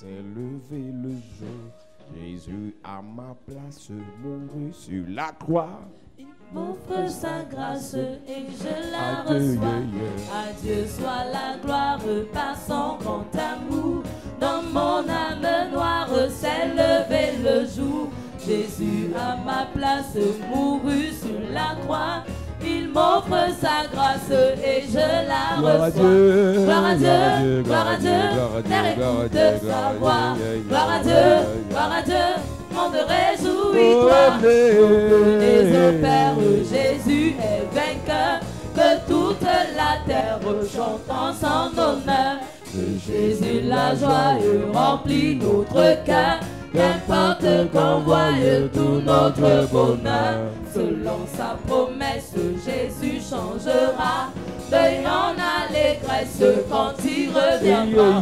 s'est levé le jour. Jésus à ma place mourut sur la croix. Il m'offre sa grâce et je la Adieu, reçois. yeah. À Dieu soit la gloire par son grand amour. Dans mon âme noire s'est levé le jour. Jésus à ma place mourut sur la croix. Il m'offre sa grâce et je la Gloire à reçois. Dieu, Gloire à Dieu, gloire à Dieu, gloire à Dieu, terre gloire à écoute Dieu, sa gloire voix. à Dieu, Gloire à Dieu, gloire à Dieu, monde réjouis-toi. Venez. Au Père, Jésus est vainqueur, que toute la terre chante en son honneur. Que Jésus la joie remplit notre cœur, qu'importe qu'on voie tout notre bonheur. Selon sa promesse, Jésus changera, deuil en allégresse quand il reviendra.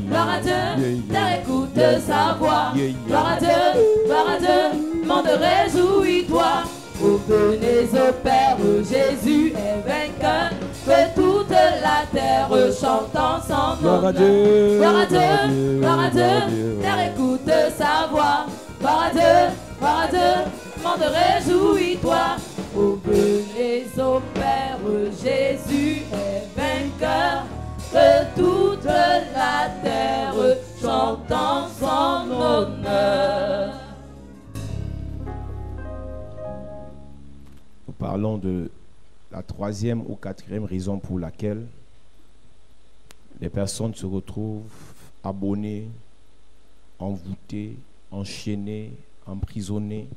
Gloire à Dieu, terre écoute sa voix. Gloire à Dieu, monde réjouis-toi. Ô venez au Père, Jésus est vainqueur, que toute la terre chante en son Gloire à honneur. Dieu, Gloire à Dieu, gloire à Dieu, terre écoute sa voix. Gloire à Dieu, monde réjouis-toi. Ô venez au Père, Jésus est vainqueur, que toute la terre chante en son honneur. Nous parlons de la troisième ou quatrième raison pour laquelle les personnes se retrouvent abonnées, envoûtées, enchaînées, emprisonnées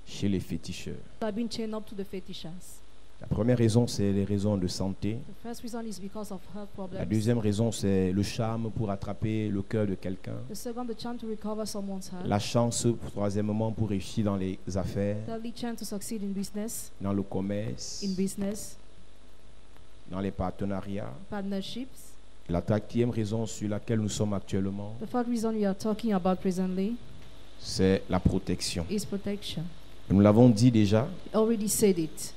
chez les féticheurs. I've been chained up to the fetishes. La première raison, c'est les raisons de santé. The first reason is because of health La problems. deuxième raison, c'est le charme pour attraper le cœur de quelqu'un. The second, the chance to recover someone's heart. La chance, troisièmement, pour réussir dans les affaires, Thirdly, chance to succeed in business, dans le commerce, dans les partenariats. partnerships. La quatrième raison sur laquelle nous sommes actuellement, The fourth reason we are talking about presently c'est la protection. is protection. Nous l'avons dit déjà, We already said it.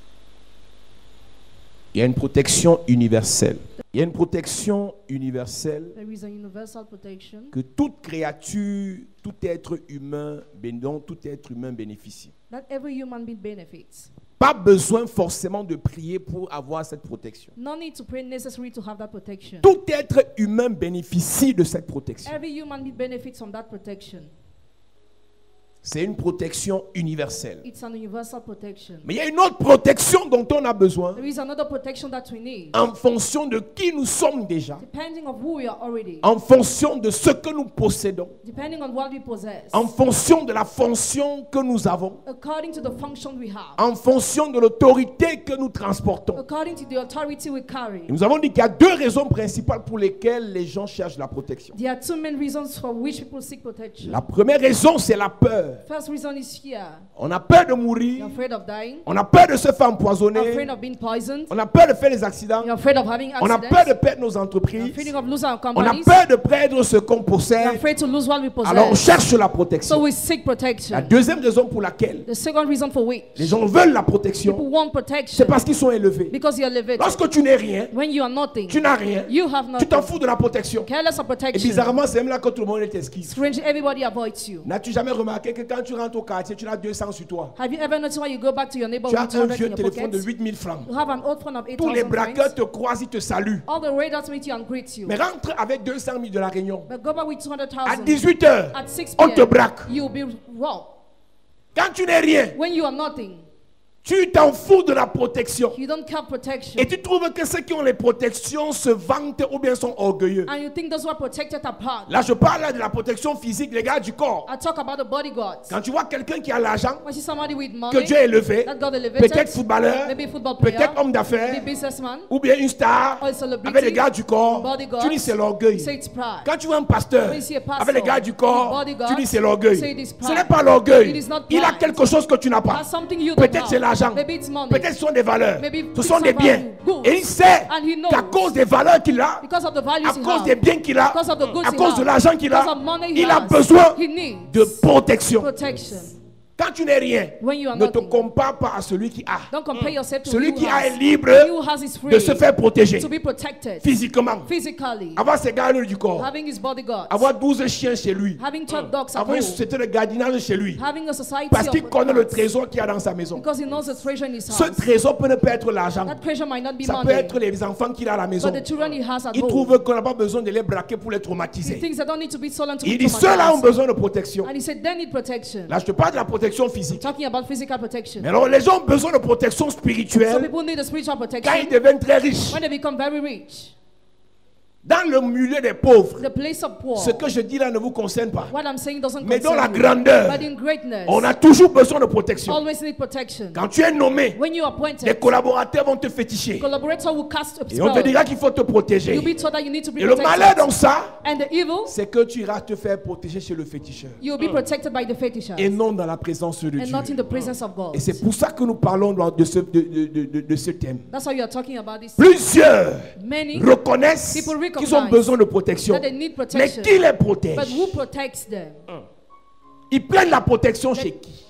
il y a une protection universelle. Il y a une protection universelle There is a universal protection que toute créature, tout être humain, dont tout être humain bénéficie. that every human being benefits. Pas besoin forcément de prier pour avoir cette protection. No need to pray necessary to have that protection. Tout être humain bénéficie de cette protection. Every human being benefits from that protection. C'est une protection universelle. It's an universal protection. Mais il y a une autre protection dont on a besoin There is another protection that we need, en fonction de qui nous sommes déjà, depending on who we are already, en fonction de ce que nous possédons, depending on what we possess, en fonction de la fonction que nous avons, according to the function we have, en fonction de l'autorité que nous transportons. according to the authority we carry. Et nous avons dit qu'il y a deux raisons principales pour lesquelles les gens cherchent la protection. There are two main reasons for which people seek protection. La première raison, c'est la peur. First reason is fear. On a peur de You're mourir, afraid of dying. on a peur de se faire You're afraid empoisonner, of being poisoned. on a peur de faire des accidents, You're afraid of having on a accidents. peur de perdre nos You're entreprises, afraid of losing our on a companies. peur de perdre ce qu'on You're possède. afraid to lose what we Alors on possess. cherche la So protection. we seek La protection. deuxième raison pour laquelle The second reason for which les gens veulent la people protection, want c'est protection parce qu'ils sont élevés. because you're elevated. Lorsque tu n'es rien, When you are nothing, tu n'as rien, you have tu t'en nothing. fous de la protection. Careless of Et protection. bizarrement, c'est même là que tout le monde t'esquive. Strangely, everybody avoids you. N'as-tu jamais remarqué que quand tu rentres au quartier, tu as 200 sur toi? Have you ever noticed when you go back to your Tu neighborhood, as un 200 vieux in your téléphone de pocket? 8000 francs. You have an old phone of Tous les 8,000 braqueurs francs. te croisent, ils te saluent. All the raiders meet you and greet you. Mais rentre avec 200 000 de la Réunion. But go back with À 200,000. 18h, At 6 on te p.m., braque. you'll be robbed. Quand tu n'es rien, When you are nothing, tu t'en fous de la protection. you don't have protection. Et tu trouves que ceux qui ont les protections se vantent ou bien sont orgueilleux. And you think those who are protected are proud. Là, je parle là de la protection physique, les gars du corps. I talk about the bodyguards. Quand tu vois quelqu'un qui a l'argent, When you see somebody with que money, Dieu a élevé, that God elevated, peut-être footballeur, maybe a football player, peut-être homme d'affaires, maybe businessman, ou bien une star, or a celebrity, avec les gars du corps, bodyguards, tu dis c'est l'orgueil. say it's pride. Quand tu vois un pasteur, When you see a pastor, avec les gars du corps, bodyguards, tu dis c'est l'orgueil. say it is Ce pride. n'est pas l'orgueil. It is not Il a pride. quelque chose que tu n'as pas. Has something you don't Peut-être have. c'est l'argent. Maybe it's money. Peut-être ce sont des valeurs. Maybe Ce sont it's des some biens. value, goods. Et il sait And he knows. qu'à cause des valeurs qu'il a, Because of the values à he cause has, des biens qu'il a, because of the goods à he cause has, de l'argent qu'il because a, of money he il a has, besoin he needs de protection. protection. Quand tu n'es rien, When you are ne te nothing. compare pas à celui qui a. Don't compare yourself to Celui who qui a est has. libre He who has is free de se faire protéger to be protected physiquement. physically. Avoir ses gardes du corps. Having his bodyguards. Avoir 12 chiens chez lui. Having 12 dogs at Avoir une home. société de gardiennage chez lui. Having a society Parce of qu'il connaît le dogs. trésor qu'il y a dans sa maison. Because he knows the treasure in his Ce house. trésor peut ne pas être l'argent. That treasure might not be Ça peut money, être les enfants qu'il a à la maison. but the children he has at Il home. trouve qu'on n'a pas besoin de les braquer pour les He traumatiser. thinks they don't need to be stolen to Il be dit ceux-là ont traumatized. besoin de protection. And he said they need protection. Là, je te parle de la protection physique. Talking about physical protection. Mais alors, les gens ont besoin de protection Some spirituelle people need a spiritual quand ils protection deviennent très riches. when they become very rich. Dans le milieu des pauvres, The place of poor. ce que je dis là ne vous concerne pas. What I'm saying doesn't Mais dans la concern you. grandeur, But in greatness, on a toujours besoin de protection. always need protection. Quand tu es nommé, When you are les appointed, collaborateurs vont te féticher. collaborator will cast a Et on te spell. dira qu'il faut te protéger. You'll be told that you need to be Et le malheur protected. dans ça, And the evil, c'est que tu iras te faire protéger chez le féticheur. you'll be protected by the fetishers Et non dans la présence de and not in Dieu. the presence of God. Et c'est pour ça que nous parlons de ce thème. That's why you are talking about this. Plusieurs Many reconnaissent people recognize qu'ils ont besoin de protection. that they need Mais protection. qui les But protège? who protects them? Ils prennent la protection chez qui?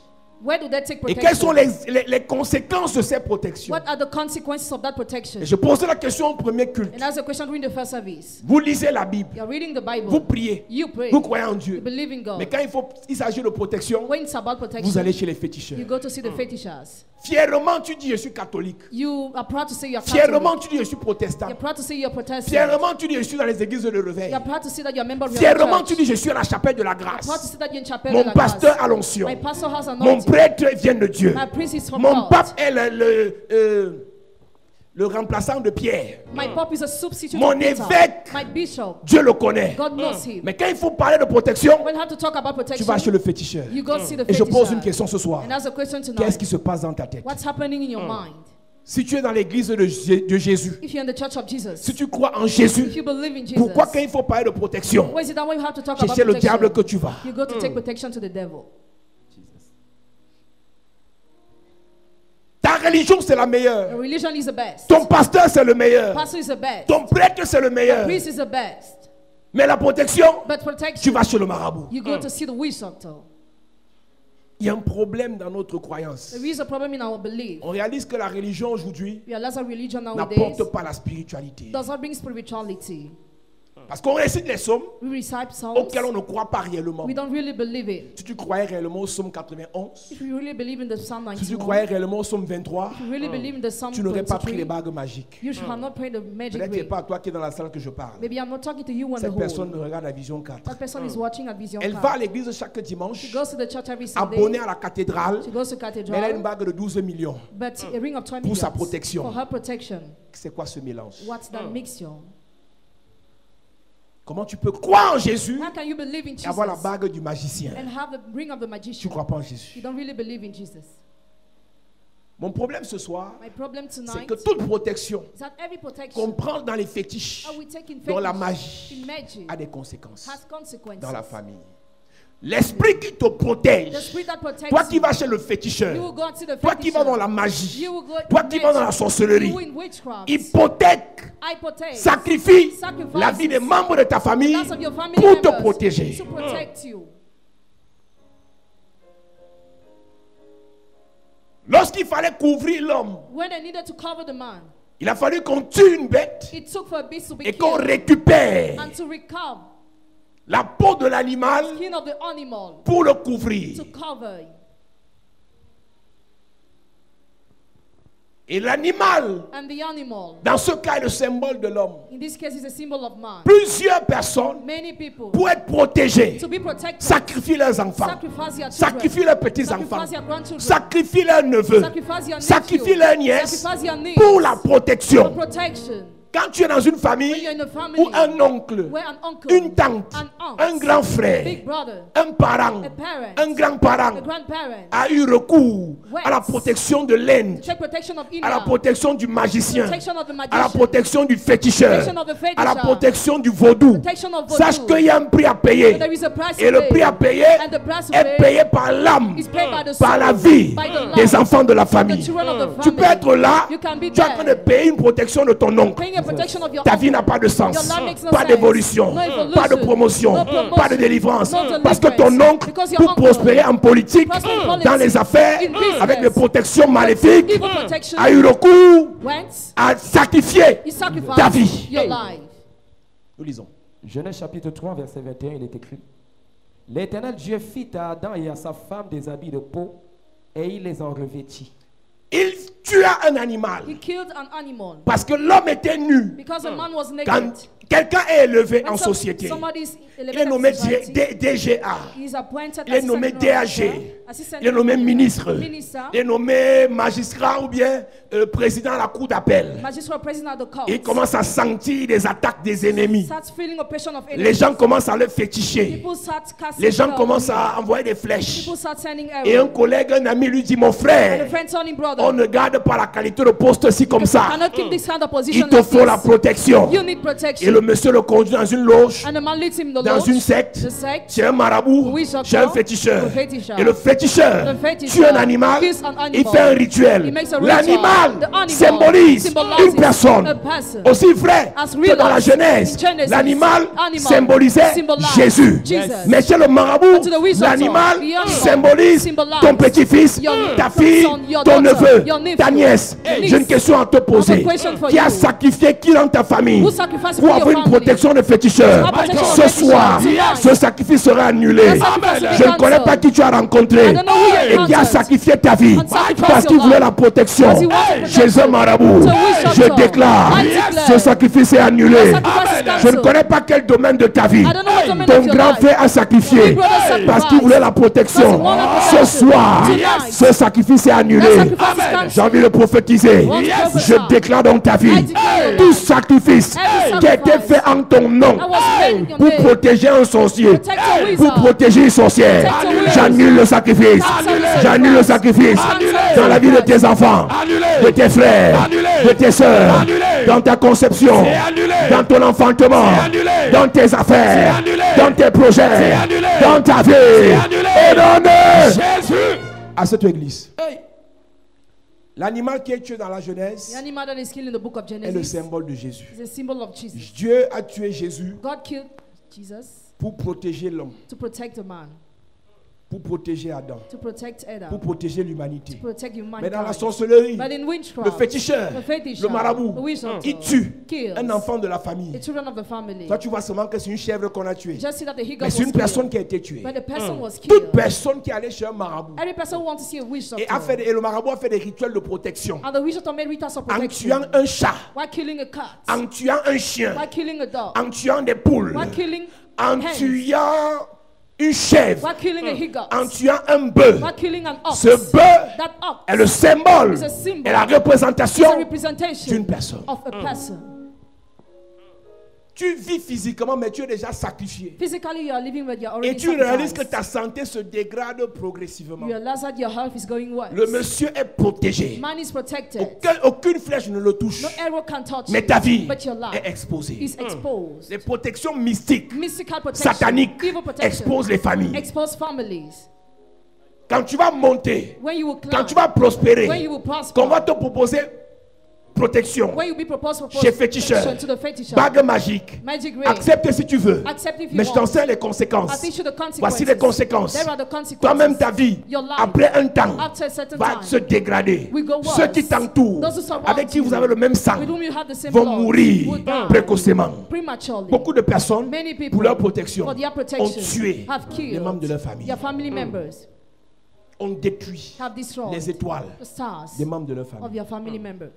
Where do they take Et quelles sont protection? les conséquences de ces protections? What are the consequences of that protection? Et je posais la question au premier culte. And that's a question during the first service. Vous lisez la Bible, You're reading the vous Bible. priez, You pray. vous croyez en You Dieu. believe in Mais God. quand il s'agit de protection, When it's about vous protection, allez chez les féticheurs. you go to see the fetishers. Fièrement, tu dis je suis catholique. You are proud to say you're Fièrement, Catholic. tu dis je suis protestant. You're proud to say you're Protestant. Fièrement, tu dis je suis dans les églises de réveil. You're proud to say that you're a member of your Fièrement, church. tu dis je suis à la chapelle de la Proud to grâce. say that you're in Chapel Mon de la pasteur Grâce. a l'onction. My pastor has Mon anointing. prêtre vient de Dieu. My priest is from Mon God. pape est le remplaçant de Pierre. My pope is a substitute Mon of Peter. évêque, My bishop, Dieu le connaît. God knows him. Mais quand il faut parler de protection, When you have to talk about tu protection, vas chez le féticheur. you go see the Et je pose une fetisher. question ce soir. And that's a question Qu'est-ce tonight. qui se passe dans ta tête? What's happening in your mind? Si tu es dans l'église de Jésus, If you're in the church of Jesus, si tu crois en Jésus, if you believe in Jesus, pourquoi quand il faut parler de protection, why is it that when you have to talk c'est about chez le diable que protection, tu vas? you go to take protection to the devil? Ta religion, c'est la The meilleure. religion is the best. Ton pasteur, c'est le meilleur. Pastor is the best. Ton prêtre, c'est le meilleur. Priest is the best. Mais la protection, But tu protection, vas chez le marabout. you go to see the witch doctor. Il y a un problème dans notre croyance. There is a problem in our belief. On réalise que la religion aujourd'hui We realize our religion nowadays n'apporte pas la spiritualité. does not bring spirituality. Parce qu'on récite les psaumes We recite psalms. auxquels on ne croit pas réellement. We don't really believe it. Si tu croyais réellement au psaume 91, If you really believe in the Psalm si tu 91, croyais réellement au psalme 23, if you really believe in the Psalm tu n'aurais pas pris les 23, bagues magiques. you should have not prayed the magic Peut-être que ce n'est way. pas à toi qui es dans la salle que je parle. Maybe I'm not talking to you on the Cette personne whole. me regarde à Vision 4. That person is watching at Vision Elle va à Park. l'église chaque She dimanche, goes to the church every abonnée Sunday. à la cathédrale, She goes to mais elle a une cathedral, bague de 12 millions. but a ring of 20 Pour sa millions protection. for her protection. C'est quoi ce mélange? What's that mixture? Comment tu peux croire en Jésus How can you believe in et Jesus avoir la bague du magicien? and have the ring of the Tu ne magician? crois pas en You Jésus. don't really believe in Jesus. Mon problème ce soir, My problem c'est tonight que toute protection is that every qu'on protection prend dans les fétiches, that we take in dans la faith, magie, in magic, a des conséquences has consequences. dans la famille. L'esprit qui te The protège, spirit that protects toi qui you, vas chez le you féticheur, will go and see the toi qui vas dans la fetisher. magie, You will go toi in qui vas dans la magic. sorcellerie, You in witchcraft. hypothèque, Hypothèque. sacrifie Sacrifices la vie des membres de ta famille Lots of your family pour te members protéger. to protect you. Lorsqu'il fallait couvrir l'homme, When they needed to cover the man, il a fallu qu'on tue une bête it took for a beast to be et qu'on killed récupère and to recover la peau de l'animal skin of the animal pour le couvrir. to cover. Et l'animal, And the animal, dans ce cas, est le symbole de l'homme. in this case, is a symbol of man. Plusieurs personnes, Many people, pour être protégées, to be protected, sacrifient leurs enfants, sacrifice your children, sacrifient leurs petits-enfants, sacrifice your grandchildren, sacrifient leurs neveux, sacrifice your sacrifient nephew, leurs nièces sacrifice your niece pour la for protection. protection. Quand tu es dans une When famille you're in a family ou un oncle, where an uncle, une tante, an aunt, un grand frère, big brother, un parent, a parent, un grand-parent a grandparent, a eu recours à la protection de l'Inde, take protection of à la India, protection du magicien, protection of the à la magician, protection du féticheur, protection of the fetisher, à la protection du vaudou. protection of Sache voodoo. qu'il y a un prix à payer. There is a price Et to le pay. prix à payer And the price to est pay payé par l'âme, is paid by the par soul, la vie by the des life enfants de la of the famille. children of the Tu peux family. être là, You can be tu es en train de there, payer une protection de ton oncle. paying a protection of your Ta vie uncle. n'a pas de sens. Your life makes no Pas sense. d'évolution. No evolution. Pas de promotion. No promotion. Pas de délivrance. No deliverance. Parce que ton oncle, Because your pour uncle, prospérer en politique, prosper in politics, dans les affaires, in business, avec des protections maléfiques, evil protection, a eu recours went, à sacrifier he sacrificed ta vie. your life. Nous lisons. Genèse chapitre 3, verset 21, il est écrit: L'Éternel Dieu fit à Adam et à sa femme des habits de peau, et il les en revêtit. Il tua un animal. He killed an animal Parce que l'homme était nu. because a man was Quand naked. quelqu'un est élevé When en société, somebody's il est elevated nommé in society, DGA. he's appointed Il est assistant nommé general DAG. manager, assistant Il est nommé general ministre. minister, Il est nommé magistrat ou bien président de la cour d'appel. magistrate president of the court. Il commence à sentir les attaques des ennemis. Starts feeling oppression of enemies. Les gens commencent à le féticher. People start casting Les gens spells commencent on him. à envoyer des flèches. People start sending Et un arrows. collègue, un ami lui dit, mon And a frère, friend told him, brother, on ne garde pas la qualité de poste aussi comme you ça. cannot keep this kind of Il position te like faut la this. protection. You need Et protection. le monsieur le conduit dans une loge, And the man leads him in the dans lodge, une secte, the sect, chez un marabout, Oui, j'entends. chez un féticheur. Le féticheur. Et le féticheur The féticheur tue un animal, kills an animal. il fait un rituel. He makes a ritual. L'animal The animal symbolise symbolizes une personne. a person. Aussi vrai As que real dans la as Genèse, in Genesis, l'animal animal symbolisait symbolized Jésus. Jesus. Mais chez le marabout, To the wizard, l'animal the animal symbolise symbolizes ton petit-fils, your ta fille, son, your ton daughter, neveu, your nephew, ta nièce. niece. J'ai une question à te poser. I have a question for Qui a you. sacrifié qui dans ta famille Who sacrificed pour for your avoir une family? protection de féticheur? For protection of Ce féticheur. soir, Tonight. ce sacrifice sera annulé. The sacrifice will be Je ne connais cancelled. pas qui tu as rencontré I don't know who you et qui a encountered. sacrifié ta vie And sacrificed parce qu'il your voulait life. la protection Because he wanted chez protection. un marabout. So we shall Je go. déclare, I declare. ce sacrifice est annulé. The sacrifice is Je ne cancelled. connais pas quel domaine de ta vie I don't know what domain ton of your grand life. frère a sacrifié Your big brother sacrificed. parce qu'il voulait la protection. Because he wanted Ce protection. soir, Tonight. ce sacrifice est annulé. That sacrifice is cancelled. J'ai envie de prophétiser. Want to prophesy. Je déclare dans ta vie I declare tout sacrifice Every qui a été sacrifice fait en ton nom that was made in your pour name. protéger un sorcier, Protect a wizard. pour protéger une sorcière. Protect a wizard. J'annule le sacrifice. Annulé. J'annule le sacrifice Annulé. dans la vie de tes enfants, de tes frères, de tes soeurs, dans ta conception, dans ton enfantement, dans tes affaires, dans tes projets, dans ta vie. Au nom de Jésus. À cette église. L'animal qui est tué dans la The Genèse animal that is killed in the book of est le Genesis symbole de Jésus. is a symbol of Jesus. Dieu a tué Jésus God killed Jesus pour protéger l'homme, to protect the man, pour protéger Adam, to protect Adam, pour protéger l'humanité. to protect Mais dans la humankind. sorcellerie, But in le witchcraft, féticheur, the féticheur, le marabout, the wizard, il tue kills un enfant de la the famille. children of the family. Toi, tu vois seulement que c'est une chèvre qu'on a tuée. Just see that the he Mais was c'est une personne killed. qui a été tuée. But the person was Toute killed. personne qui allait chez un marabout Every person who wants to see a witch et, doctor. et le marabout a fait des rituels de protection And the witch doctor made rituals of en protection. tuant un chat, While killing a cat. en tuant un chien, While killing a dog. en tuant des poules, While killing en hens. tuant une chèvre, While killing a he-goat. en tuant un bœuf. While killing an ox. Ce bœuf That ox est le symbole is a symbol. et la is a représentation representation d'une personne. of a person. Tu vis physiquement, mais tu es déjà sacrifié. Physically, you are living with your Et already tu réalises que sacrificed. ta santé se dégrade progressivement. You realize that your health is going worse. Le monsieur est protégé. Man is protected. Aucune flèche ne le touche. No arrow can touch Mais you. ta vie But your life est exposée. is exposed. Les protections mystiques, Mystical protection. sataniques, Evil protection. exposent les familles. Expose families. Quand tu vas monter, When you will climb. quand tu vas prospérer, When you will prosper. qu'on va te proposer protection, When you be proposed for chez protection féticheur, to the féticheur. bague magique, Magic ring. accepte si tu veux. Accept if you Mais je want. t'enseigne les I conséquences. teach you the consequences. Voici les conséquences. There are the consequences. Toi-même, ta vie, Your life, après un temps, after a certain va time, se dégrader. will go worse. Ceux qui t'entourent, Those who surround avec qui you, vous avez le même sang, with whom you have the same vont blood, mourir will die précocement. prematurely. Beaucoup de personnes, Many people, pour leur protection, for their ont protection, tué have les killed membres de leur famille, their family members, ont détruit have destroyed les étoiles the stars des membres de leur of famille. your family members.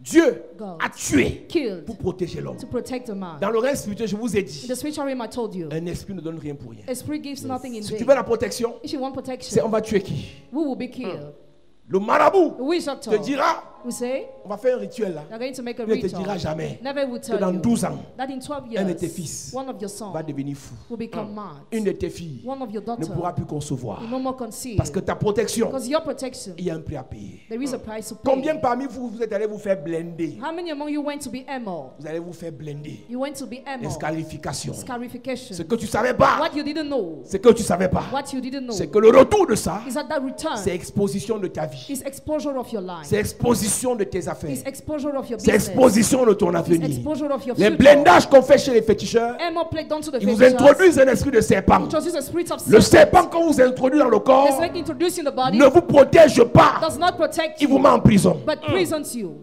Dieu God a tué killed pour protéger l'homme. to protect the man. Dans le règne spirituel, je vous ai In dit, the spiritual realm, I told you, un esprit ne donne rien pour rien. a spirit gives nothing in Si tu vain. veux la protection, If you want c'est protection, on va tuer qui? who will be killed? Le marabout The witch te doctor dira, will say, on va faire un rituel là. they're going to make a Il ne te ritual. dira jamais Never will que tell dans you 12 ans, that in 12 un de years, tes fils one of your sons va devenir fou. will become mad. Une de tes filles One of your ne daughters pourra plus concevoir. will no more conceive. Parce que ta protection, Because your protection, il y a un prix à payer. there is a price to pay. Combien parmi vous, vous êtes allés vous faire blender? How many among you went to be emo? Vous allez vous faire blender. You went to be emo. Escarification. Scarification. Ce que tu ne savais pas, What you didn't know. ce que tu ne savais pas, What you didn't know. c'est que le retour de ça, Is that c'est return exposition de ta vie. is exposure of your life. C'est exposition exposition de tes affaires. It's exposure of your C'est business. exposition de ton It's avenir. exposure of your Les future. blindages qu'on fait chez les féticheurs, Ammo plate done to the ils vous fishers. introduisent un esprit de serpent. Introduce a spirit of Le serpent. serpent qu'on vous introduit dans le The corps snake introduced in the body ne vous protège pas. does not protect Il vous you, met en prison. but prisons you.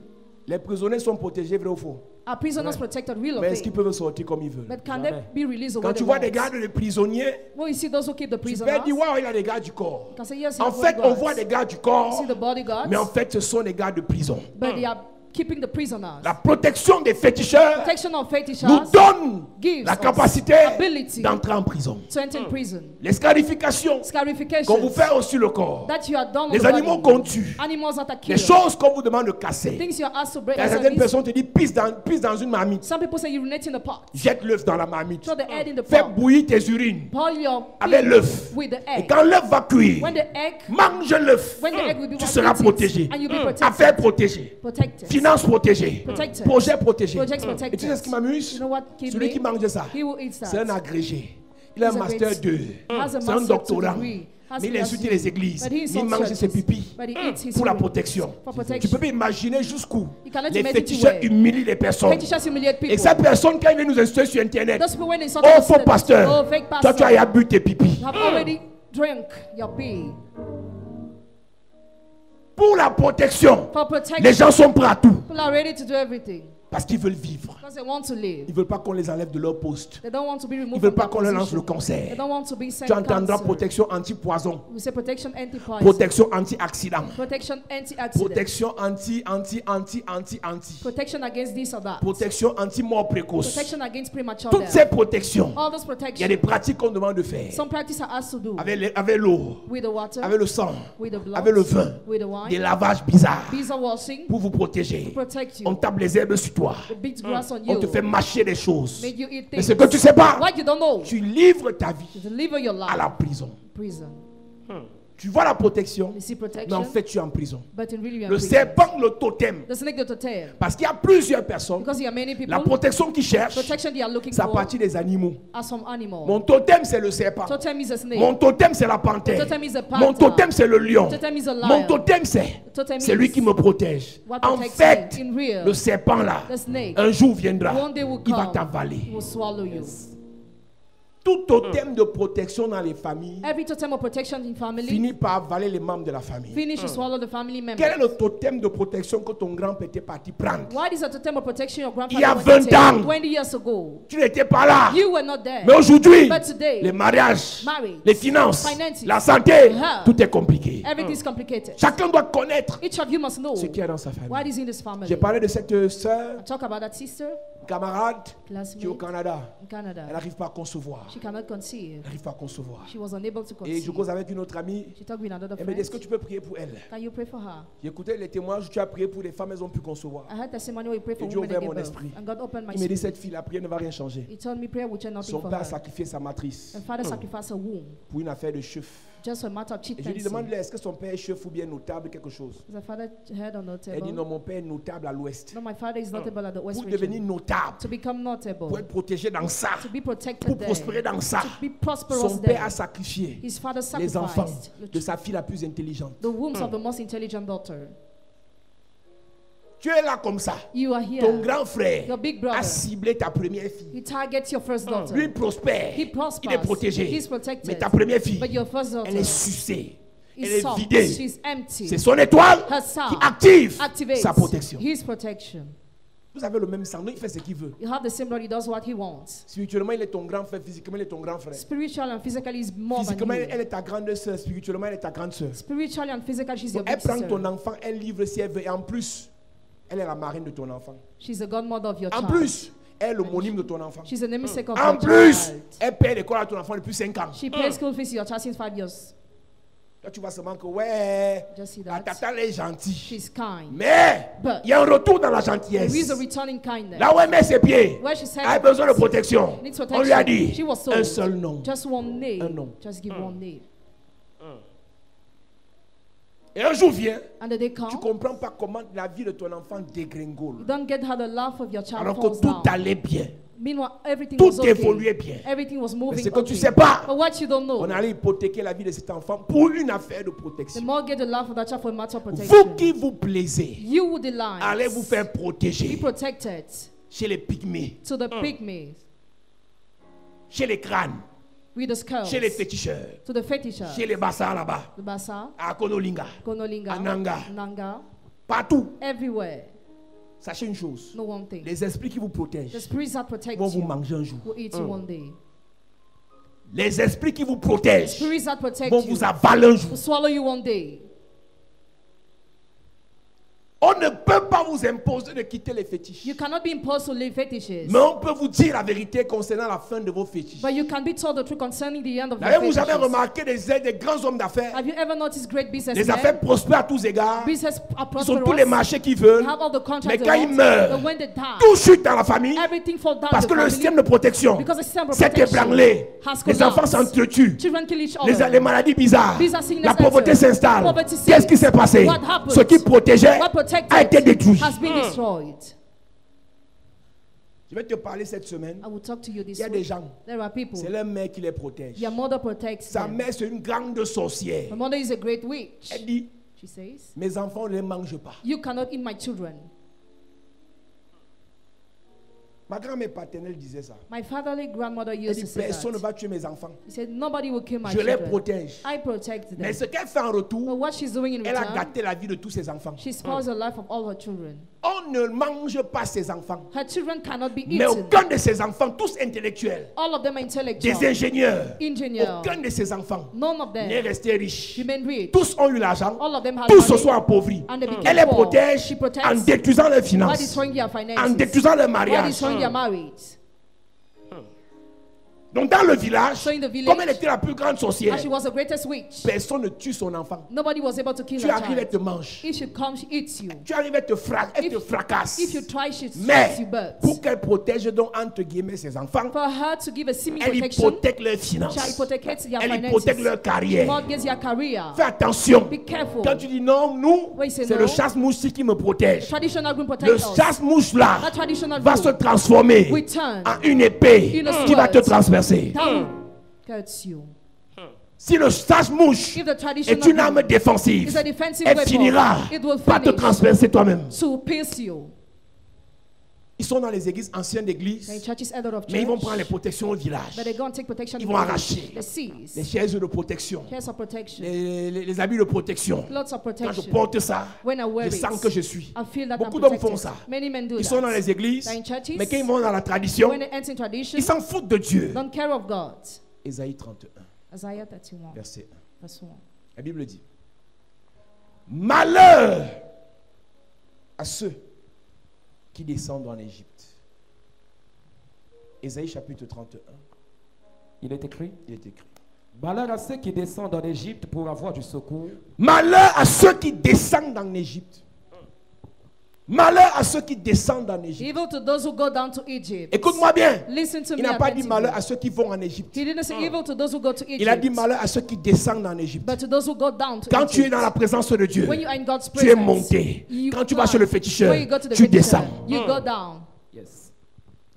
Les prisonniers sont protégés, vrai ou faux? Are prisoners protected, real or Mais est-ce qu'ils fake? peuvent sortir comme ils veulent? But can they be released the Quand way tu they vois want? des gardes de prisonniers, When you see those who keep the tu peux prisoners, dire, waouh, il a des gardes du corps. you can say, yes, En you have fait, on bodyguards. voit des gardes du You corps, see the bodyguards, mais en fait, ce sont des gardes de prison. but they are keeping the prisoners. La protection des féticheurs Protection of fetishes nous donne gives la us capacité ability d'entrer en prison. to enter in prison. Les scarifications qu'on vous Scarifications fait aussi le corps, that you are done on les the animaux body. qu'on tue, Animals that are les killed. choses qu'on vous demande de casser. Things you are asked to break. Il y a certaines personnes qui te disent pisse dans une marmite, Some people say urinate in the pot. jette l'œuf dans la marmite, Throw the egg in the fais pot. bouillir tes urines Boil your avec pee l'œuf. with the Et egg. quand l'œuf va cuire, When the egg, mange l'œuf. when the egg will be Tu seras eat it, protégé. and you'll be protected. Affaires protégées. Protected. Finances protégées. Protected. Projets protégés. Projects Et tu protected. sais ce qui m'amuse? You know what killed Celui me? qui mange ça, He will eat that. c'est un agrégé. Il a un He's a master great- 2. has a C'est un master's doctorat. degree, has Mais il a insulte PhD. les églises. But he Il insults mange ses churches. pipis But he eats his pour la urine. protection. For Tu protection. peux pas imaginer jusqu'où You cannot les imagine féticheurs where humilient les personnes. fetishes humiliate Et people. ces personnes, quand ils viennent nous insulter sur Internet, Those people when they insult oh us, faux pasteur, oh fake toi pastor, tu as bu tes pipis. you have already drank your pee. Pour la protection, For protection, les gens sont prêts à tout. people are ready to do everything Parce qu'ils veulent vivre. because they want to live. Ils ne veulent pas qu'on les enlève de leur poste. They don't want to be Ils removed ne veulent from pas their qu'on leur lance le position. They cancer. don't want to be sent Tu entendras cancer. protection anti-poison, We say protection anti-poison. protection anti-accident, Protection anti-accident. protection anti. Protection against this or that. Protection anti-mort précoce. Protection against premature Toutes death. ces protections, All those il y a protections. des pratiques qu'on demande de faire. Some practice are asked to do Avec l'eau, with the water, avec le sang, with the blood, avec le vin, with the des wine. lavages bizarres Bees are washing pour vous protéger. protect you. On tape les herbes sur toi. The big grass on On te you. fait mâcher des choses. Make you eat Mais things. ce que tu sais pas, What you don't know. tu livres ta vie You deliver your à la life. prison. Prison. Tu vois la protection, You see mais en protection, fait tu es en prison. but in really you are Le in prison. serpent, le totem, The snake the tail. parce qu'il y a plusieurs personnes, Because there are many la people. protection qu'ils cherchent, Protection they are looking c'est à for partir des animaux. are some animal. Mon totem, c'est le serpent. Totem is a snake. Mon totem, c'est la panthère. Totem is a Mon panther. totem, c'est le lion. Totem is a lion. Mon totem, c'est Totem lui is qui me protège. what En protects fait, me. In real, le serpent là, the snake un jour viendra, one day will il va come, t'avaler. will swallow you. Tout totem de protection dans les familles Every totem of protection in family finit par avaler les membres de la famille. finish to swallow the family member. Quel est le totem de protection que ton grand-père était parti prendre? What is a totem of protection your Il y a grandfather 20 went to ans. take 20 years ago? Tu n'étais pas là. You were not there. Mais aujourd'hui, But today, les mariages, marriage, les finances, finances, la santé, uh-huh. tout est compliqué. everything is complicated. Chacun doit connaître Each of you must know ce qu'il y a dans sa famille. what is in this family. J'ai parlé de cette sœur, I talk about that sister, camarade, qui est au classmate Canada. in Elle Canada. n'arrive pas à concevoir. She cannot conceive. Elle n'arrive pas à concevoir. She was unable to Et je conceive. cause avec une autre amie. She talked with another Elle me dit, est-ce que friend. tu peux prier pour elle? Can you pray for her? J'ai écouté les témoignages où tu as prié pour les femmes, elles ont pu concevoir. I heard testimony where you pray for Et Dieu women ouvert that mon gave birth. esprit. And God opened my Il me dit, spirit. cette fille, la prière ne va rien changer. He told me prayer would change nothing Son for père a her. sacrifié sa matrice And father sacrificed her womb pour une affaire de chef. just for a matter of Et je lui chieftaincy. demande, est-ce que son père est chef ou bien notable, quelque chose? Is the father head or Elle dit, non, notable? mon père est notable à l'ouest. No, my father is notable at the West Pour devenir region. notable, To become pour notable, être protégé dans ça, to be protected pour there, prospérer dans ça, to be prosperous son père a there. sacrifié His father les enfants sacrificed de sa fille la plus intelligente. the wombs of the most intelligent daughter. Tu es là comme ça. You are Ton here. grand frère Your big a brother. ciblé ta première fille. He targets your first daughter. Lui prospère. He prospers. Il est protégé. He's protected. Mais ta première fille, But your first daughter elle est sucée. Elle is est soft. vidée. She's empty. C'est son étoile Her qui sound active activates sa protection. his protection. Vous avez le même sang, donc il fait ce qu'il veut. You have the same blood, he does what he wants. Spirituellement, il est ton grand frère. Physiquement, il est ton grand frère. Spiritual and physically is more than Physiquement, you. elle est ta grande soeur. Spirituellement, elle est ta grande soeur. Spiritually and physically, she's your Elle big prend sister. ton enfant, elle livre si elle veut. Et en plus, elle est la marraine de ton enfant. She's the godmother of your En child. plus, elle est l'homonyme de ton enfant. She's the namesake of En your plus, child. elle paie l'école à ton enfant depuis 5 ans. She pays school fees to your child since 5 years. Là, tu vois seulement que, ouais, Just see la that. tata, elle est gentille. She's kind. Mais, But il y a un retour dans la there gentillesse. is a returning kindness. Là où elle met ses pieds, Where she said elle a besoin de protection. needs On lui a protection. dit She was told un seul nom. just one name. Un nom. Just give one name. Et un jour vient, And the day tu comes, ne comprends pas comment la vie de ton enfant you dégringole. don't get how the life of your child Alors que falls tout down. allait bien. Meanwhile, everything Tout was okay. évoluait bien. Everything was Mais moving ce que tu okay. sais pas, But what you don't know, on allait hypothéquer la vie de cet enfant pour une affaire de the protection. mortgage, the life of that child for a matter of Vous protection. qui vous plaisez, You would delight. allez vous faire Be protéger protected chez les pygmées, to the pygmies, chez les crânes, with the skulls, chez les féticheurs, to the fetishes, chez les bassins là-bas, the basa, à Konolinga, Konolinga, Ananga. Nanga, partout. everywhere. Sachez une chose, No one thing. les esprits qui vous The protègent spirits that protect vont vous you manger un jour. will eat you one day. Les esprits qui vous The protègent spirits that protect vont you vous avaler un jour. will swallow you one day. On ne peut pas vous imposer de quitter les fétiches. You cannot be imposed to leave fetishes, Mais on peut vous dire la vérité concernant la fin de vos fétiches. but you can be told the truth concerning the end of your N'avez-vous jamais fetishes. remarqué des grands hommes d'affaires? Have you ever noticed great Les businessmen? affaires prospèrent à tous égards. Business are Ils ont tous les prosperous. marchés qu'ils They veulent. have all the Mais contracts they quand ils want, meurent, but when they die, tout chute dans la famille everything falls down parce in que the le family système de protection because the system of s'est protection ébranlé. has Les enfants collapsed. s'entretuent. Children kill each Les other. maladies bizarres. Bizarre sickness La pauvreté enter. s'installe. Poverty sits. Qu'est-ce qui s'est passé? What happened? Ce qui protégeait What protected a été détruit. has been destroyed. Je vais te parler cette semaine. I will talk to you Il this y a des week. gens, There are people. c'est leur mère qui les protège. Your mother protects Sa them. mère, c'est une grande sorcière. My mother is a great witch. Elle dit, She says, mes enfants ne les mangent pas. you cannot eat my children. Ma grand-mère paternelle disait ça. My fatherly grandmother Elle used dit, to say personne ne that. va tuer mes enfants. He said, nobody will kill my Je les children. protège. I protect Mais them. ce qu'elle fait en But retour, what she's doing in elle a return, gâté la vie de tous ses enfants. she spoils the life of all her children. On ne mange pas ses enfants. Her children cannot be Mais eaten. aucun de ses enfants, tous intellectuels, All of them are intellectual. des ingénieurs, Engineer. aucun de ses enfants None of n'est them resté riche. remain rich. Tous ont eu l'argent, All of them have tous se money, sont appauvris. and they became Elle les poor. protège She protects en détruisant leurs by finances, destroying their en finances, détruisant leur by mariage. destroying their marriage. Donc dans le village, So in the village, comme elle était la plus grande sorcière, and she was the greatest witch. personne ne tue son enfant. Nobody was able to kill Tu her arrives, elle te child. mange. If she comes, she eats you. Tu arrives, elle te fracasse. If you try, she Mais strikes you but pour qu'elle protège donc entre guillemets ses enfants, for her to give a elle semi-protection, hypothèque leurs she finances. hypothecates their Elle hypothèque finances. leur carrière. Mortgage their career. Fais attention. Be careful. Quand tu dis non, nous, When you say c'est no, le chasse-mouche qui me protège. Traditional group Le protects us. chasse-mouche là That traditional va se group transformer will turn en une épée in a qui va te sword. transpercer. that will hurt you. Si le chasse-mouche If the est traditional une arme group défensive, is a defensive elle weapon, finira it will par te finish transpercer toi-même. to pierce you. Ils sont dans les églises anciennes d'église, The church is elder of mais ils vont church, prendre les protections au village. but they go and take protection. Ils in vont the arracher village. The les seas, chaises de protection, chairs of protection, les habits de protection. clothes of Quand je protection. porte ça, When I wear je it, sens que je suis. I feel that Beaucoup I'm d'hommes font protected. ça. Many men do Ils sont dans that. les églises, They're in churches, mais quand ils vont dans la tradition, when they enter in tradition, ils s'en foutent de Dieu. don't care of God. Ésaïe 31, Isaiah 31, verset 1. verse 1. La Bible dit, malheur à ceux qui descendent en Égypte. Ésaïe chapitre 31, Il est écrit, il est écrit. malheur à ceux qui descendent en Égypte pour avoir du secours. Malheur à ceux qui descendent en Égypte. Malheur à ceux qui descendent en Égypte. Evil to those who go down to Egypt. Écoute-moi bien. Listen to Il me n'a pas dit attentively. malheur à ceux qui vont en Égypte. He didn't say evil to those who go to Egypt, Il a dit malheur à ceux qui descendent en Égypte. but to those who go down to Quand Egypt. tu es dans la présence de Dieu, When you are in God's tu es presence, monté. you Quand tu vas climb. chez le féticheur, When you go to the tu fetisher, descends. you go down. Yes.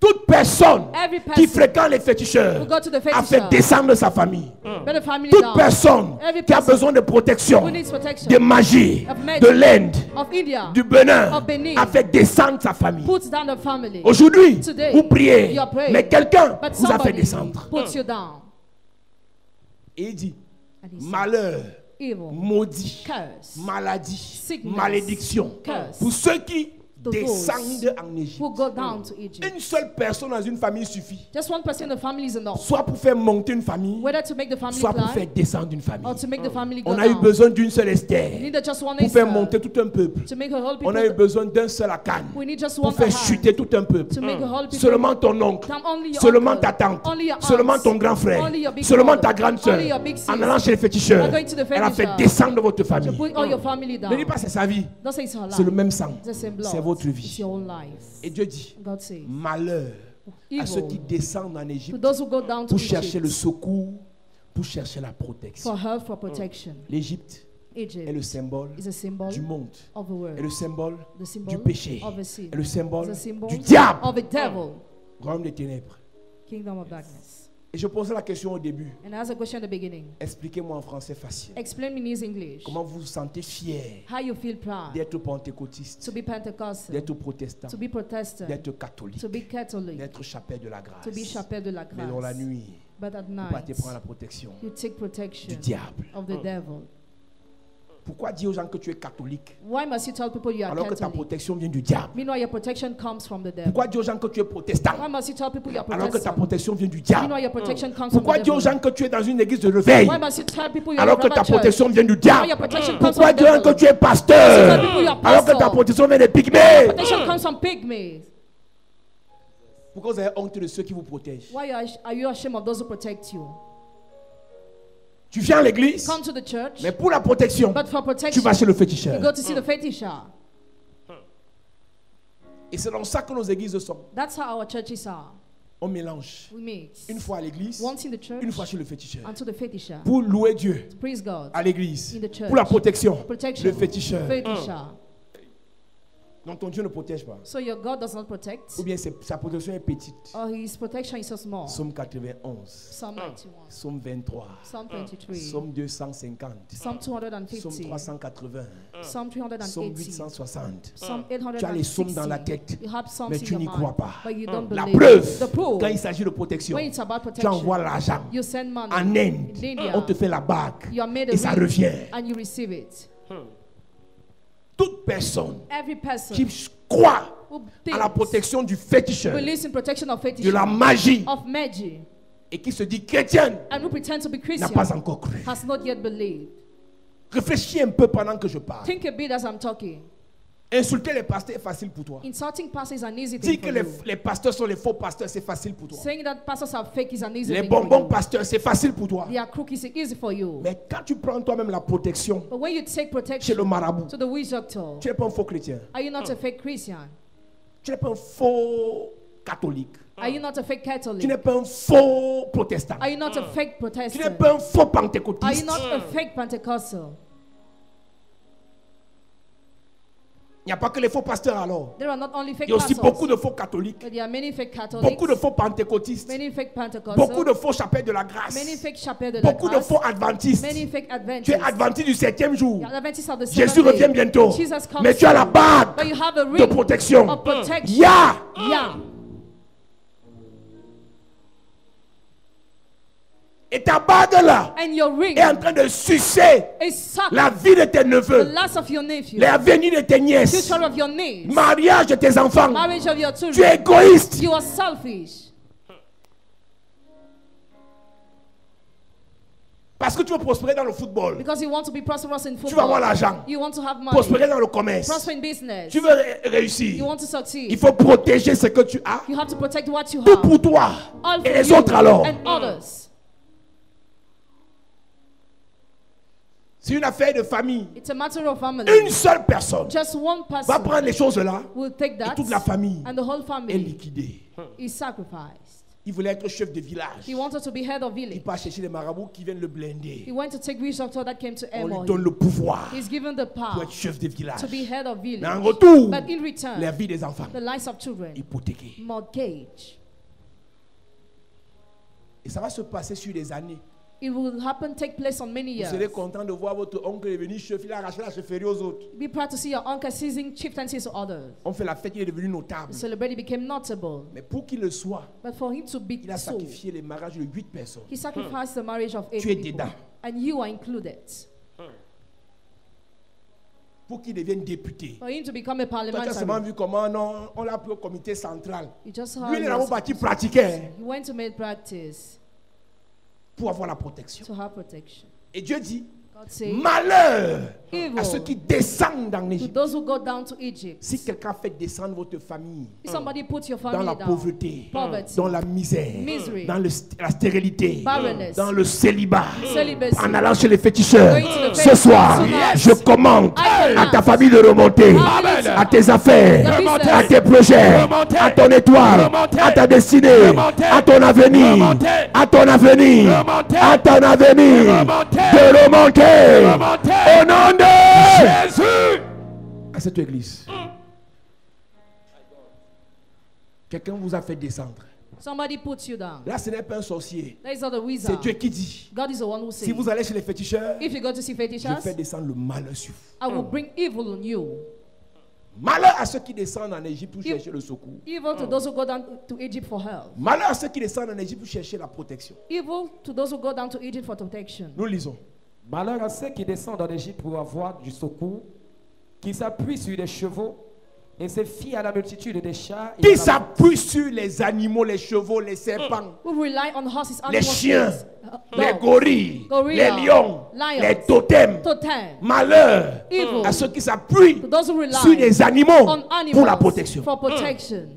Toute personne Every qui person fréquente les féticheurs who go to the a fait fetisher, descendre sa famille. but the family Toute down. personne Every qui a person besoin de protection, who needs protection de magie, of magic, de l'Inde, of India, du Bénin, of Benin, a fait descendre sa famille. puts down the family. Aujourd'hui, Today, vous priez, you are praying, mais quelqu'un but vous a fait somebody descendre. puts you down. Et il dit, And he said, malheur, evil, maudit, curse, maladie, sickness, malédiction, curse, pour ceux qui to descendent en Égypte. who go down to Egypt. Une seule personne dans une famille suffit. Just one person in the family is enough. Soit pour faire monter une famille, Whether to make the family soit pour faire climb descendre une famille. or to make the family go On a eu down. besoin d'une seule We Esther need just one pour faire Esther monter tout un peuple. to make a whole On a eu people. besoin d'un seul Akan We need just pour one faire Ahab chuter tout un peuple. to make a whole people. Seulement ton oncle, Only your seulement uncle, ta tante, only your seulement aunts, ton grand frère, only your big seulement brother, ta grande soeur, only your big sis. en allant chez les féticheurs, Are going to the elle a fait fetisher. descendre votre To famille. put all your family Ne dis down. pas c'est sa vie, Don't say it's her c'est le life. même sang, It's the same blood. c'est votre It's vie. your own life. Et Dieu dit, God says, malheur à ceux qui evil descendent en to Égypte those who go down to pour chercher le Egypt secours, pour chercher la protection. for help, for protection. L'Égypte est le Egypt symbole is a symbol du monde, of the est world, le symbole the symbol du péché, of the sin, est le symbole the symbol du diable. of the devil. Royaume des ténèbres. Kingdom of darkness. Et je posais la question au début. And I asked a question at the beginning. Expliquez-moi en français facile. Explain me in his English. Comment vous vous sentez fier How you feel proud d'être pentecôtiste, to be Pentecostal, d'être protestant, to be Protestant, d'être catholique, to be Catholic, d'être chapelle de la grâce. to be Chapelle de la Mais dans la Grâce. nuit, But at vous partez night, prendre la protection you take du protection diable. of the devil. Pourquoi dire aux gens que tu es catholique Why must you tell people you are alors que ta Catholic? protection vient du diable? Meanwhile, your protection comes from the devil. Pourquoi dire aux gens que tu es protestant Why must you tell people you are alors que ta Protestant? protection vient du diable? Meanwhile, your protection comes from Pourquoi the dire aux devil. gens que tu es dans une église de réveil Why must you tell people you are alors a que ta Reverend church? protection vient du Meanwhile, diable? your protection comes Pourquoi from the dire aux gens que devil. tu es pasteur People you are alors que ta apostle. protection vient des pygmées? Protection comes from pygmies. Pourquoi vous avez honte de ceux qui vous protègent? Why are you ashamed of those who protect you? Tu viens à l'église, Come to the church, mais pour la protection, but for tu protection, vas chez le you féticheur. go to see the fetisher. Et c'est dans ça que nos églises sont. That's how our churches are. On mélange. We mix Une fois à l'église, once in the church, une fois chez le féticheur. unto the fetisher. Pour louer Dieu Praise God. à l'église. In the church. Pour la protection, Protection. le féticheur. Fetisher. Donc ton Dieu ne protège pas. So your God does not protect, Ou bien sa protection est petite. or his protection is so small. Psaume 91, Psalm 91, Psaume 23, Psalm 23, Psaume 250, Psalm Psaume 250, 380, Psalm Psaume 380, 860. Psalm Tu as les psaumes dans la 860. tête, You have Psalms mais in tu your n'y mind, crois pas. but you don't La believe. preuve, The proof, quand il s'agit de protection, when it's about tu protection, envoies l'argent. you send money. En Inde, In India, on te fait la bague you are made a et ça ring, revient. and you receive it. Toute personne Every person qui croit who à la protection du féticheur, believes in protection of de fetishes, la magie, of magic, et qui se dit chrétienne, and who pretend to be n'a Christian, pas encore cru. has not yet believed. Réfléchis un peu pendant que je parle. Think a bit as I'm talking. Insulter les pasteurs est facile pour toi. Insulting pastors is an easy Dire thing que for you. les pasteurs sont les faux pasteurs, c'est facile pour toi. Saying that pastors are fake is an easy Les thing for bonbons you. pasteurs, c'est facile pour toi. They are crooked is easy for you. Mais quand tu prends toi-même la protection But when you take chez le protection marabout, to the witch doctor, tu n'es pas un faux chrétien. are you not a fake Christian? Tu n'es pas un faux catholique. Are you not a fake Tu Catholic? n'es pas un faux protestant. Are you not a fake Tu n'es Protestant? pas un faux Are you pentecôtiste. not a fake Pentecostal? Il n'y a pas que les faux pasteurs alors. There are not only fake Il y a aussi pastors, beaucoup de faux catholiques, but there are many fake Catholics, beaucoup de faux pentecôtistes, many fake Pentecostals, beaucoup de faux chapelles de la grâce, many fake Chapelle de la beaucoup de Grâce, faux adventistes. many fake Tu es Adventists. adventiste du 7e jour. The Adventists of the Jésus seventh revient day. bientôt. Jesus comes Mais tu as la soon. bague But you have a de ring protection. of protection. Yeah. Yeah. Et ta bague là And your ring est en train de sucer is sucking la vie de tes the neveux, last of your nephew, l'avenir de tes nièces, future of your niece, mariage de tes enfants. marriage of your Tu es children. égoïste. You are selfish Parce que tu veux prospérer dans le football. because you want to be prosperous in Tu veux avoir football. l'argent. You want to have money. Prospérer dans le commerce. Prosper in business. Tu veux réussir. You want to Il succeed. faut protéger ce que tu as. You have to protect what you Tout have. pour toi. All Et for les you autres alors. and others. C'est une affaire de famille. It's a matter of family. Une seule personne Just one va person prendre les choses là will take et that toute la famille and the whole est family liquidée. is sacrificed. Il voulait être chef de village. He wanted to be head of Il village. part chercher les marabouts qui viennent le He blinder. went to take witch doctor that came to On lui Emory. donne le pouvoir He's given the pour power être chef de village. to be head of Mais en village. retour, But in return, la vie des enfants the lives of children hypothéquée. mortgage. Et ça va se passer sur des années. It will happen, take place on many Vous years. serez content de voir votre oncle est venu chef, il a arraché la chefferie aux autres. Be proud to see your uncle seizing chieftaincies to others. On fait la fête, il est devenu notable. The celebrity became notable. Mais pour qu'il le soit, But for him to be il a so, sacrifié les mariages de 8 personnes. he sacrificed the marriage of 8 Tu es people. dedans. And you are included. Pour qu'il devienne député. For him to become a Toi, tu as seulement parliamentary. vu comment non, on l'a pris au comité central. You just Lui, heard il est là-bas was- parti pratiquer he went to make practice pour avoir la protection. to have protection. Et Dieu dit, God said, malheur Evil. à ceux qui descendent en to Égypte. those who go down to Egypt, Si quelqu'un fait descendre votre famille if somebody puts your dans family la down, pauvreté, poverty, dans la misère, Misery. dans la stérilité, Barrenness. dans le célibat, celibacy, en allant chez les féticheurs, Going to the ce féticheurs soir, tonight. je commande I à ta command. famille de remonter, Amen. à tes affaires, Remonter. à tes projets, Remonter. à ton étoile, Remonter. à ta destinée, Remonter. à ton avenir, Remonter. à ton avenir, Remonter. à ton avenir, Remonter. de remonter Remonter. au nom de Jésus. à cette église. Quelqu'un vous a fait descendre. Somebody puts you down. Là, ce n'est pas un sorcier. That is not a C'est wizard. Dieu qui dit. God is the one who says. Si vous allez chez les féticheurs, If you go to see je fetishes, fais descendre le malheur sur vous. I will bring evil on you. Malheur à ceux qui descendent en Égypte pour chercher le secours. Evil to those who go down to Egypt for help. Malheur à ceux qui descendent en Égypte pour chercher la protection. Evil to those who go down to Egypt for protection. Nous lisons. Malheur à ceux qui descendent en Égypte pour avoir du secours, qui s'appuient sur des chevaux et se fient à la multitude des chats. Et à Qui la- s'appuie sur les animaux, les chevaux, les serpents, Who rely on horses, les animals, chiens, les dogs, gorilles, gorilla, les lions, lions, les totems. totem, Malheur evil. à ceux qui s'appuient To those who rely sur les animaux on animals pour la protection. for protection.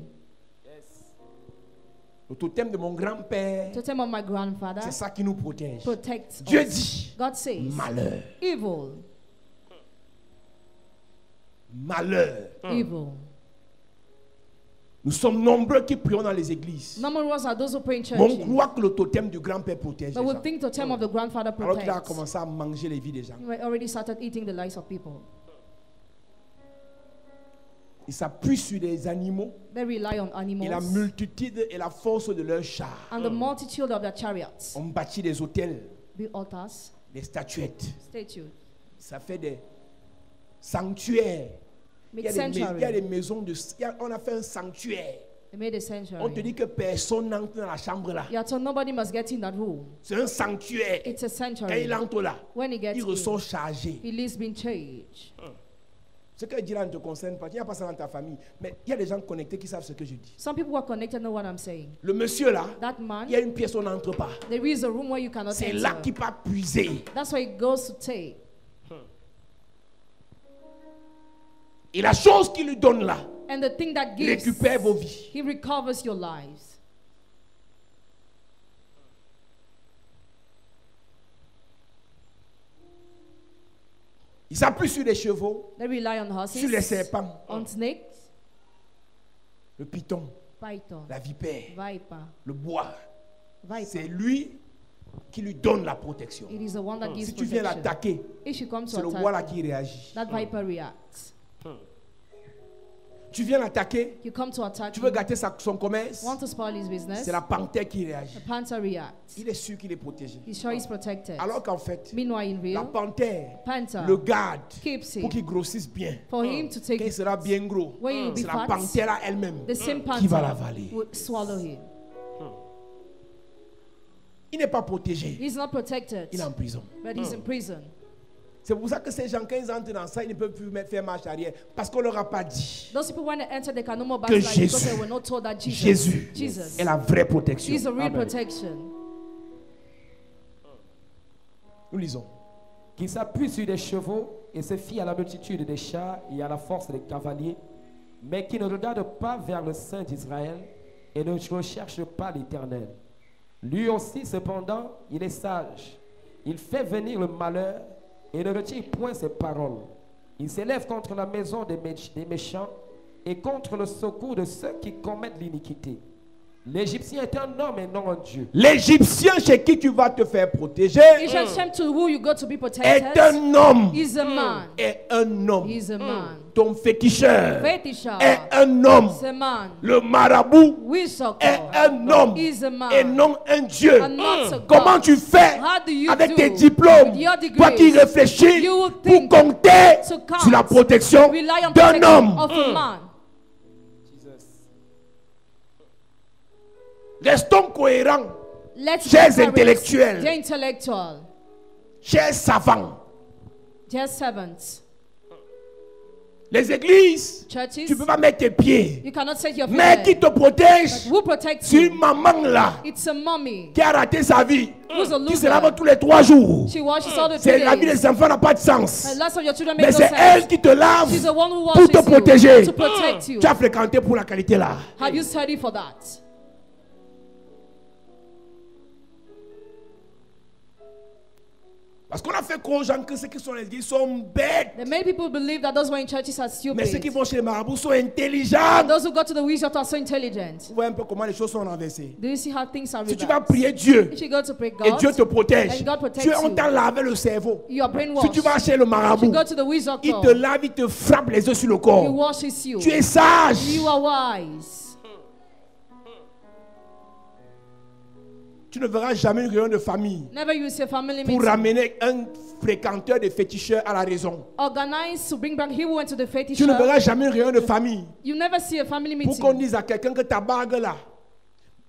Le totem de mon grand-père, Totem of my grandfather c'est ça qui nous protège. protects Dieu us. dit God says, malheur, evil, malheur. evil. Nous sommes nombreux qui prions dans les églises. Numerous are those who pray in Mais on churches, croit que le totem du grand-père protège but les we gens. think the totem of the grandfather Alors qu'il a protects. commencé à manger les vies des gens. We already started eating the lives of people. Il s'appuie sur les animaux They rely on et la animals multitude et la force de leurs chars. and the multitude of their chariots. On bâtit des hôtels, Build altars, des statuettes. statues, Ça fait des sanctuaires. Il make y a des, il y a sanctuary. des maisons de... on a fait un sanctuaire. They made a On te sanctuary. dit que personne n'entre dans la chambre là. You are told nobody must get in that room. C'est un sanctuaire. It's a Quand sanctuary. il entre là, When he gets il ressort in, chargé. he leaves being changed. Ce que je dis là ne te concerne pas. Il n'y a pas ça dans ta famille. Mais il y a des gens connectés qui savent ce que je dis. Some people who are connected know what I'm saying. Le monsieur là, That man, il y a une pièce où on n'entre pas. there is a room where you cannot C'est là enter. qu'il va puiser. That's where he goes to take. Et la chose qu'il lui donne là, And the thing that il gives, récupère vos vies. he recovers your lives. Il s'appuie sur les chevaux, They rely on horses, sur les serpents, on snakes, le python, python, la vipère, viper, le bois. C'est viper. lui qui lui donne la protection. It is the one that gives Si tu viens protection. l'attaquer, If you come to c'est le bois là attack, qui réagit. that viper reacts. Tu viens l'attaquer, You come to attack tu veux him, gâter son commerce, want to spoil his business, c'est la panthère qui réagit. the panther reacts. Il est sûr qu'il est protégé. He's sure he's protected. Alors qu'en fait, Meanwhile, in la real, panthère panther le garde keeps pour him qu'il grossisse bien. for him to Quand il take sera bien gros, when he will be c'est la fat. panthère là elle-même The same qui va panther l'avaler. will swallow him. Il n'est pas protégé, He's not protected, il est en prison. but he's in prison. C'est pour ça que ces gens, quand ils entrent dans ça, ils ne peuvent plus faire marche arrière. Parce qu'on ne leur a pas dit. Those people, when they enter, they can no more Que backslide because Jésus- they were not told that Jésus Jesus est la vraie protection. is a real Amen. protection. Nous lisons. qui s'appuient sur des chevaux et se fient à la multitude des chats et à la force des cavaliers, mais qui ne regardent pas vers le Saint d'Israël et ne recherchent pas l'Éternel. Lui aussi, cependant, il est sage. Il fait venir le malheur et ne retient point ses paroles. Il s'élève contre la maison des méchants et contre le secours de ceux qui commettent l'iniquité. L'Égyptien est un homme et non un Dieu. L'Égyptien chez qui tu vas te faire protéger Egyptian to who you go to be est protected un homme. is a man. Est un homme. He's a man. Ton féticheur Fetisha est un homme. is a man. Le marabout Wishoko est un homme is a man. et non un Dieu. And not a God. Comment tu fais How do you avec do tes diplômes? with your degrees? Toi qui réfléchis You will pour think compter to count, sur la protection rely on d'un protection homme. of a man. Restons cohérents, Let's Chers be correct. intellectuels. Dear intellectual, chers savants. dear servants, Les églises, churches, tu ne peux pas mettre tes pieds. you cannot take your feet Mais there. qui te protège, Who protects c'est une you? maman là It's a mommy qui a raté sa vie, who's a qui se loser. lave tous les 3 jours. She washes all the C'est 3 la vie days. des enfants n'a pas de sens. The last of your children Mais make no c'est elle sense. qui te lave She's the one who pour washes te protéger. you to protect you. Tu as fréquenté pour la qualité là. Have you studied for that? Parce qu'on a fait croire aux gens que ceux qui sont les églises sont bêtes. The many people believe that those who are in churches are Mais ceux qui stupid. vont chez les marabouts sont intelligents. Those who go to the wizard are so intelligent. Vous voyez un peu comment les choses sont renversées. Do you see how things are Si tu vas reversed? prier Dieu If you go to pray et God, Dieu te protège, and God protects tu on you. t'a lavé le cerveau. you are Si brainwashed. tu vas chez le If marabout, you go to the wizard, il te lave, il te frappe les yeux sur le he corps. washes you. Tu es sage. You are wise. Tu ne verras jamais une réunion de famille Never you see a family pour meeting. ramener un fréquenteur de féticheurs à la raison. Organized to bring back he who went to the fetish Tu ne shop. verras jamais une réunion de famille You never see a family pour qu'on meeting. dise à quelqu'un que ta bague là,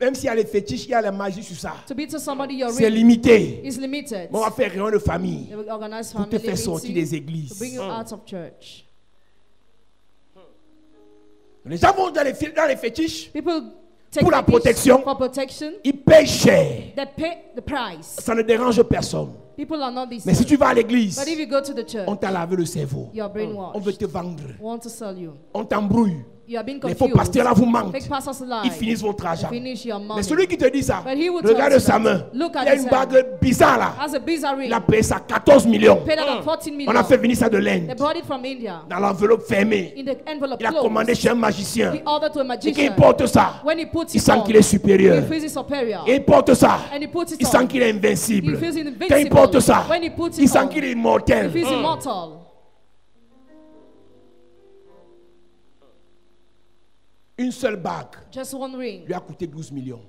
même s'il y a les fétiches, il y a la magie sur ça. To be to somebody your C'est ring limité. is limited. On va faire réunion de famille They will organize pour te family faire sortir meeting des églises. to bring you out of church. Les gens vont dans les fétiches, People take Pour la fetish protection. for protection. ils payent cher. They pay the price. Ça ne dérange personne. People are not these Mais si tu vas à l'église, But if you go to the church, on t'a lavé le cerveau. you are brainwashed. On veut te vendre. Want to sell you. On t'embrouille. You are being Les faux confused. pasteurs là vous mentent. Fake pastors lie. Ils finissent votre argent. Finish your money. Mais celui qui te dit ça, But he will tell regarde you sa that. main. Look Il at y a his une hand. bague bizarre là. Has a bizarre ring. Il a payé ça 14 millions. Paid out of 14 million. On a fait venir ça de They l'Inde. brought it from India. Dans l'enveloppe fermée. In the envelope Il a closed. commandé chez un magicien. He ordered to a Et magician. qu'il porte ça, When he puts il it sent on, qu'il est supérieur. he feels he's superior. Et il porte ça, And he puts it il on. sent qu'il est invincible. He feels invincible. Quand il porte ça, When he puts il it sent on, qu'il est he immortel. feels immortal. Une seule bague Just one ring. lui a coûté 12 millions.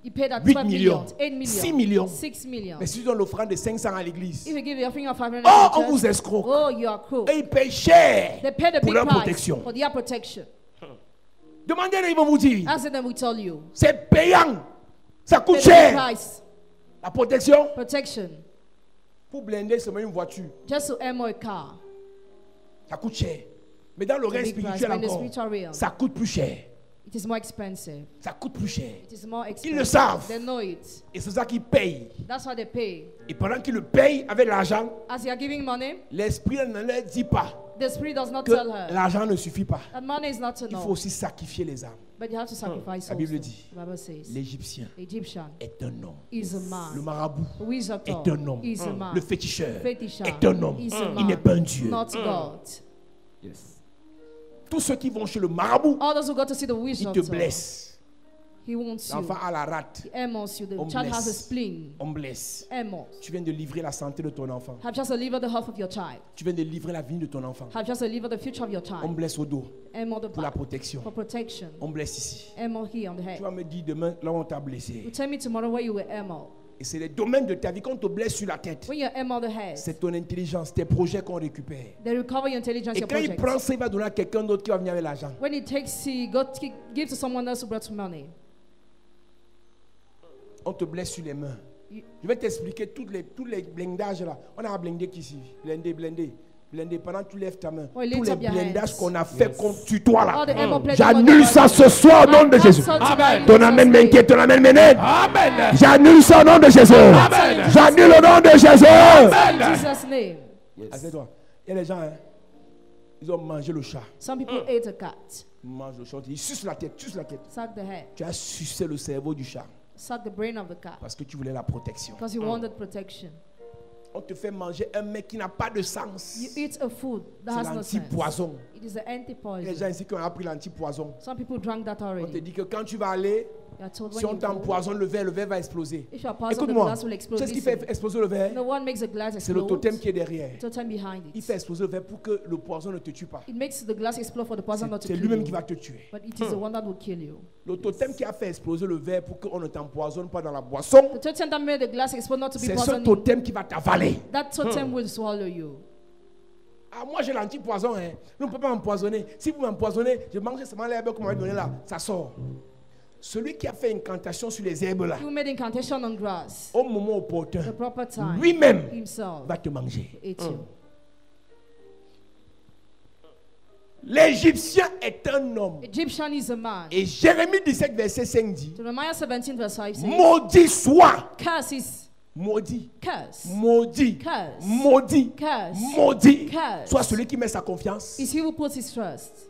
He paid at 8 12 millions, million, 8 million, 6 millions. 6 million. Mais si tu donnes l'offrande de 500 à l'église, If you give the offering of 500 oh, to on the vous church, escroque. oh, you are cruel. Et ils payent cher They pay the pour big leur price protection. for their protection. Demandez-les, ils vont vous dire. Ask them, we tell you. C'est payant. Ça coûte Pay the big cher. price. La protection, Protection. pour blinder seulement une voiture, Just to ammo a car. ça coûte cher. Mais dans le The règne big price. spirituel But in the encore, spiritual realm, ça coûte plus cher. it is more expensive. Ça coûte plus cher. It is more expensive. Ils le savent. They know it. Et c'est ça qu'ils payent. That's why they pay. Et pendant qu'ils le payent avec l'argent, As you are giving money, l'esprit ne leur dit pas the spirit does not que tell her l'argent ne suffit pas. that money is not Il faut enough. aussi sacrifier les âmes. But you have to sacrifice La Bible also. dit, The Bible says, l'Égyptien Egyptian est un homme. is a Le man. marabout Wizard est un homme. is a man. Le féticheur Fetisher est un homme. is a Il n'est man. pas un Dieu. Not God. Yes. Tous ceux qui vont chez le marabout, All those who go to see the ils wizard, te blessent. he wants you. L'enfant a la rate. He aimos you. The On child has a bless. spleen. On blesse. Amos. Tu viens de livrer la santé de ton enfant. Have just delivered the health of your child. Tu viens de livrer la vie de ton enfant. Have just delivered the future of your On child. blesse au dos Amo the pour la back protection. for protection. On blesse ici. Amo here on the Tu head. vas me dire demain, là où on t'a blessé. You tell me tomorrow where you were amo. Et c'est les domaines de ta vie qu'on te blesse sur la tête. When you're amo the head, C'est ton intelligence, tes projets qu'on récupère. they recover your intelligence, Et your quand il project. prend ça, il va donner à quelqu'un d'autre qui va venir avec l'argent. When he takes, he gives to someone else who brought money. On te blesse sur les mains. You- Je vais t'expliquer tous les blindages là. On a blindé ici. Blindé. Pendant que tu lèves ta main. Oh, lift Tous les up your blindages hands. qu'on a fait contre toi All the là. amo pledges J'annule on ça the ce soir au nom de I Jésus. cancel tonight in Ton Jesus' amène name. m'inquiète, ton amène m'énerve. Amen. J'annule ça au nom de Jésus. J'annule au nom de Jésus. In Jesus' name. Assieds-toi. Il y a les gens, hein, ils ont mangé le chat. Some people ate a cat. Ils mangent le chat. Ils sucent la tête, Suck the head. Tu as sucé le cerveau du chat Suck the brain of the cat. parce que tu voulais la protection. Because you wanted protection. On te fait manger un mec qui n'a pas de sens. You eat a food that C'est has no sense. l'antipoison. It is the Il y a des anti-poison. gens ici qui ont appris l'antipoison. Some people drank that On te already. dit que quand tu vas aller, You are told si on when you go, t'empoisonne le verre va exploser. if you are poisoned, the Écoute-moi, glass will tu explode. sais ce qui Listen. fait exploser le verre? No one makes the glass C'est le explode. totem qui est derrière. Totem behind Il it. fait exploser le verre pour que le poison ne te tue pas. It makes the glass explode for the poison not to C'est kill lui-même you. qui va te tuer. But it is the one that will kill you. Le totem qui a fait exploser le verre pour qu'on ne t'empoisonne pas dans la boisson, The totem that made the glass explode not to be c'est ce poisoned. totem qui va t'avaler. That totem will swallow you. Ah, moi j'ai l'antipoison, hein. Nous ne pouvons pas m'empoisonner. Si vous m'empoisonnez, je mange seulement l'herbe qu'on m'a donné là, ça sort. Celui qui a fait incantation sur les herbes là, You made incantation on grass. au moment opportun, The proper time. lui-même Himself va te manger. ate you. L'Égyptien est un homme. Egyptian is a man. Et Jérémie 17, verset 5 dit, Jeremiah 17 verse 5 says, maudit soit, curse is maudit, curse. maudit, Curse. maudit, Curse. maudit, Curse. soit celui qui met sa confiance. Is he who puts his trust.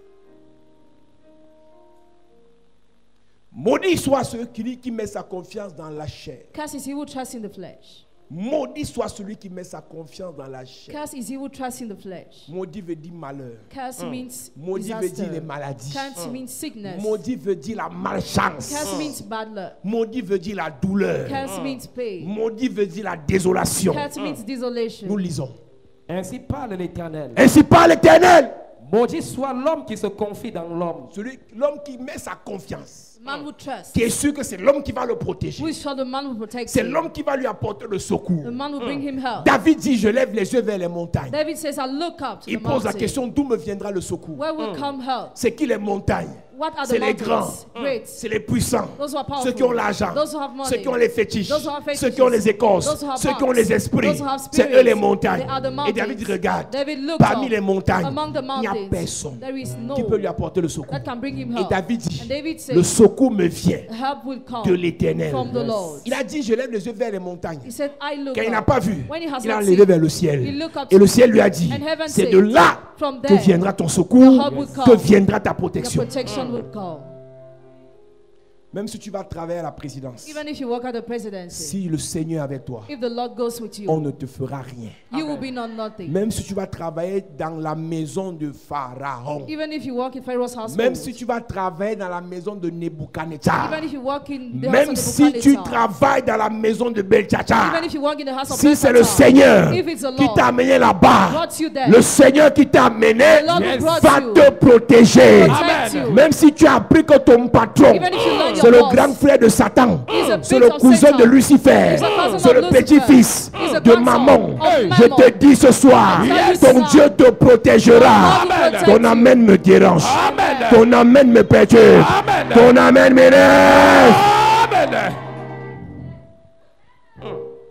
Maudit soit celui qui met sa confiance dans la chair. Curse is he who trusts in the flesh. Maudit soit celui qui met sa confiance dans la chair. Curse is he who trusts in the flesh. Maudit veut dire malheur. Curse means Maudit veut dire les disaster. maladies. Curse means sickness. Maudit veut dire la malchance. Curse means bad luck. Maudit veut dire la douleur. Curse means pain. Maudit veut dire la désolation. Curse means Nous desolation. lisons. Ainsi parle l'Éternel. Ainsi parle l'Éternel. Maudit soit l'homme qui se confie dans l'homme. L'homme qui met sa confiance. Man who trusts. qui est sûr que c'est l'homme qui va le protéger. Who is sure the man will protect C'est him. l'homme qui va lui apporter le secours. The man will bring him help. David dit, je lève les yeux vers les montagnes. David says, I look up to Il the pose la mountain. question, d'où me viendra le secours? Where will come help? C'est qui les montagnes? What are the C'est les mountains? grands, Great. c'est les puissants, Those who are powerful. ceux qui ont l'argent, Those who have money. ceux qui ont les fétiches, Those who have fetishes. ceux qui ont les écorces, Those who have ceux qui ont hearts. les esprits. Those who have C'est spirits. eux les montagnes. They are the Et mountains. David regarde, David looked parmi up. les montagnes, Among the il n'y a mountains, personne there is no qui peut lui apporter le secours. that can bring him Et help. David dit, And David said, le secours me vient help will come de l'Éternel. from the Lord. Il a dit, je lève les yeux vers les montagnes. He said, I look Quand il n'a up. pas vu, When he has il a not levé seen, vers le he ciel. looked up Et le to ciel lui a dit, And heaven c'est said, de là from que there, viendra ton secours, your help will que come. viendra ta Your protection. protection will come. Même si tu vas travailler à la présidence, Even if you work at the presidency, si le Seigneur est avec toi, if the Lord goes with you, on ne te fera rien. you will be on nothing. Même si tu vas travailler dans la maison de Pharaon, Even if you work in Pharaoh's household, même si tu vas travailler dans la maison de Nebuchadnezzar, even if you work in the house même of si tu Nebuchadnezzar, travailles dans la maison de Beltchacha, even if you work in the house of si c'est le Belshazzar, Seigneur if it's the qui Lord t'a amené là-bas, brought you there, le Seigneur qui t'a amené the Lord who brought va you te protéger. protect you. Même si tu as appris que ton patron, Even if you learn c'est your le boss grand frère de Satan, is a c'est bit le of cousin Satan, de Lucifer, is a cousin c'est of le petit-fils Lucifer, is a de grandson Mammon, of je Mammon. te dis ce soir, Yes. ton Dieu te protégera. God will protect Ton you. amen me dérange. Amen. Ton amen me perturbe. Amen. Ton amen m'énerve. Amen.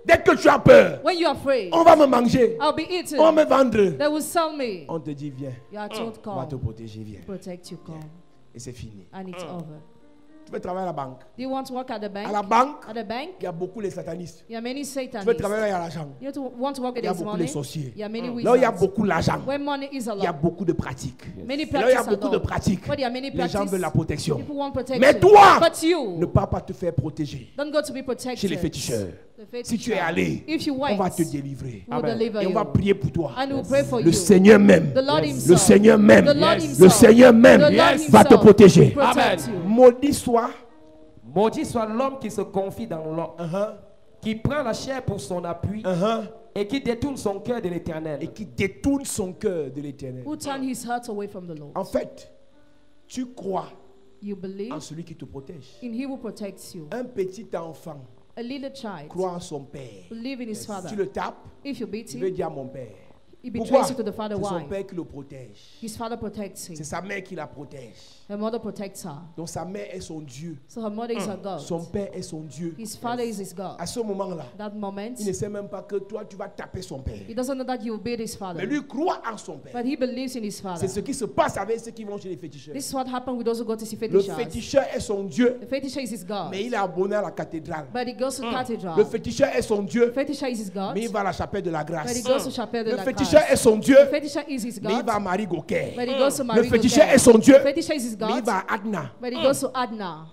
Dès que tu as peur, When you're afraid, on va me manger, I'll be eaten. on va me vendre. They will sell me. On te dit viens, You are told, on va te come, protéger, viens. protect you, come. Et c'est fini. And it's over. Tu peux travailler à la banque. Do you want to work at the À bank? la banque, At the bank, il y a beaucoup les satanistes. you have many Tu peux Satanists. travailler à l'argent. You want to work Il y a against beaucoup les money? sorciers. You have many Là où il y a wizards. beaucoup d'argent, Where money is a il y a lot. beaucoup de pratiques. Many Et là où il y a practices a beaucoup de lot. pratiques, But there are many les gens veulent la practices. protection. People want protection. Mais toi, But ne you pas te faire protéger don't go to be chez protected. les féticheurs. The Si tu es fetisher. allé, If you on wait, va te délivrer. we'll Amen. deliver Et on va you. prier pour toi. And we'll pray for Le you. Seigneur même, The Lord le himself. Seigneur même, The Lord le himself. Seigneur même The Lord va himself te protéger. protect Amen. you. Maudit soit Maudit soit l'homme qui se confie dans l'homme, qui prend la chair pour son appui et qui détourne son cœur de et l'éternel. qui détourne son cœur de l'Éternel. Who turn his heart away from the Lord. En fait, tu crois You believe en celui qui te protège. in he who protects you. Un petit enfant A little child croit en son père. believe in his father. Tu le tapes, If you beat il veut him, dire à mon père. he Pourquoi? betrays you to the father. C'est son Why? père qui le protège. His father protects him. C'est sa mère qui la protège. Her mother protects her. Donc sa mère est son Dieu. So her mother is her God. Son père est son Dieu. His father is his God. À ce moment-là, That moment, il ne sait même pas que toi, tu vas taper son père. he doesn't know that you will beat his Mais father. lui croit en son père. But he believes in his father. C'est ce qui se passe avec ceux qui vont chez les féticheurs. This is what happened with those who go to see Le fetishers. féticheur est son Dieu, The fetisher is his God. mais il est abonné à la cathédrale. But he goes to cathedral. Le féticheur est son Dieu, The fetisher is his God. mais il va à la chapelle de la But he grâce. goes to Chapelle de Le la féticheur Grâce. est son Dieu, The fetisher is his mais il God. va à Marie Goquet. But he goes to Le Marie féticheur Goquet. est son Dieu, The fetisher is his mais il God. va à Adna. But he goes to Adna.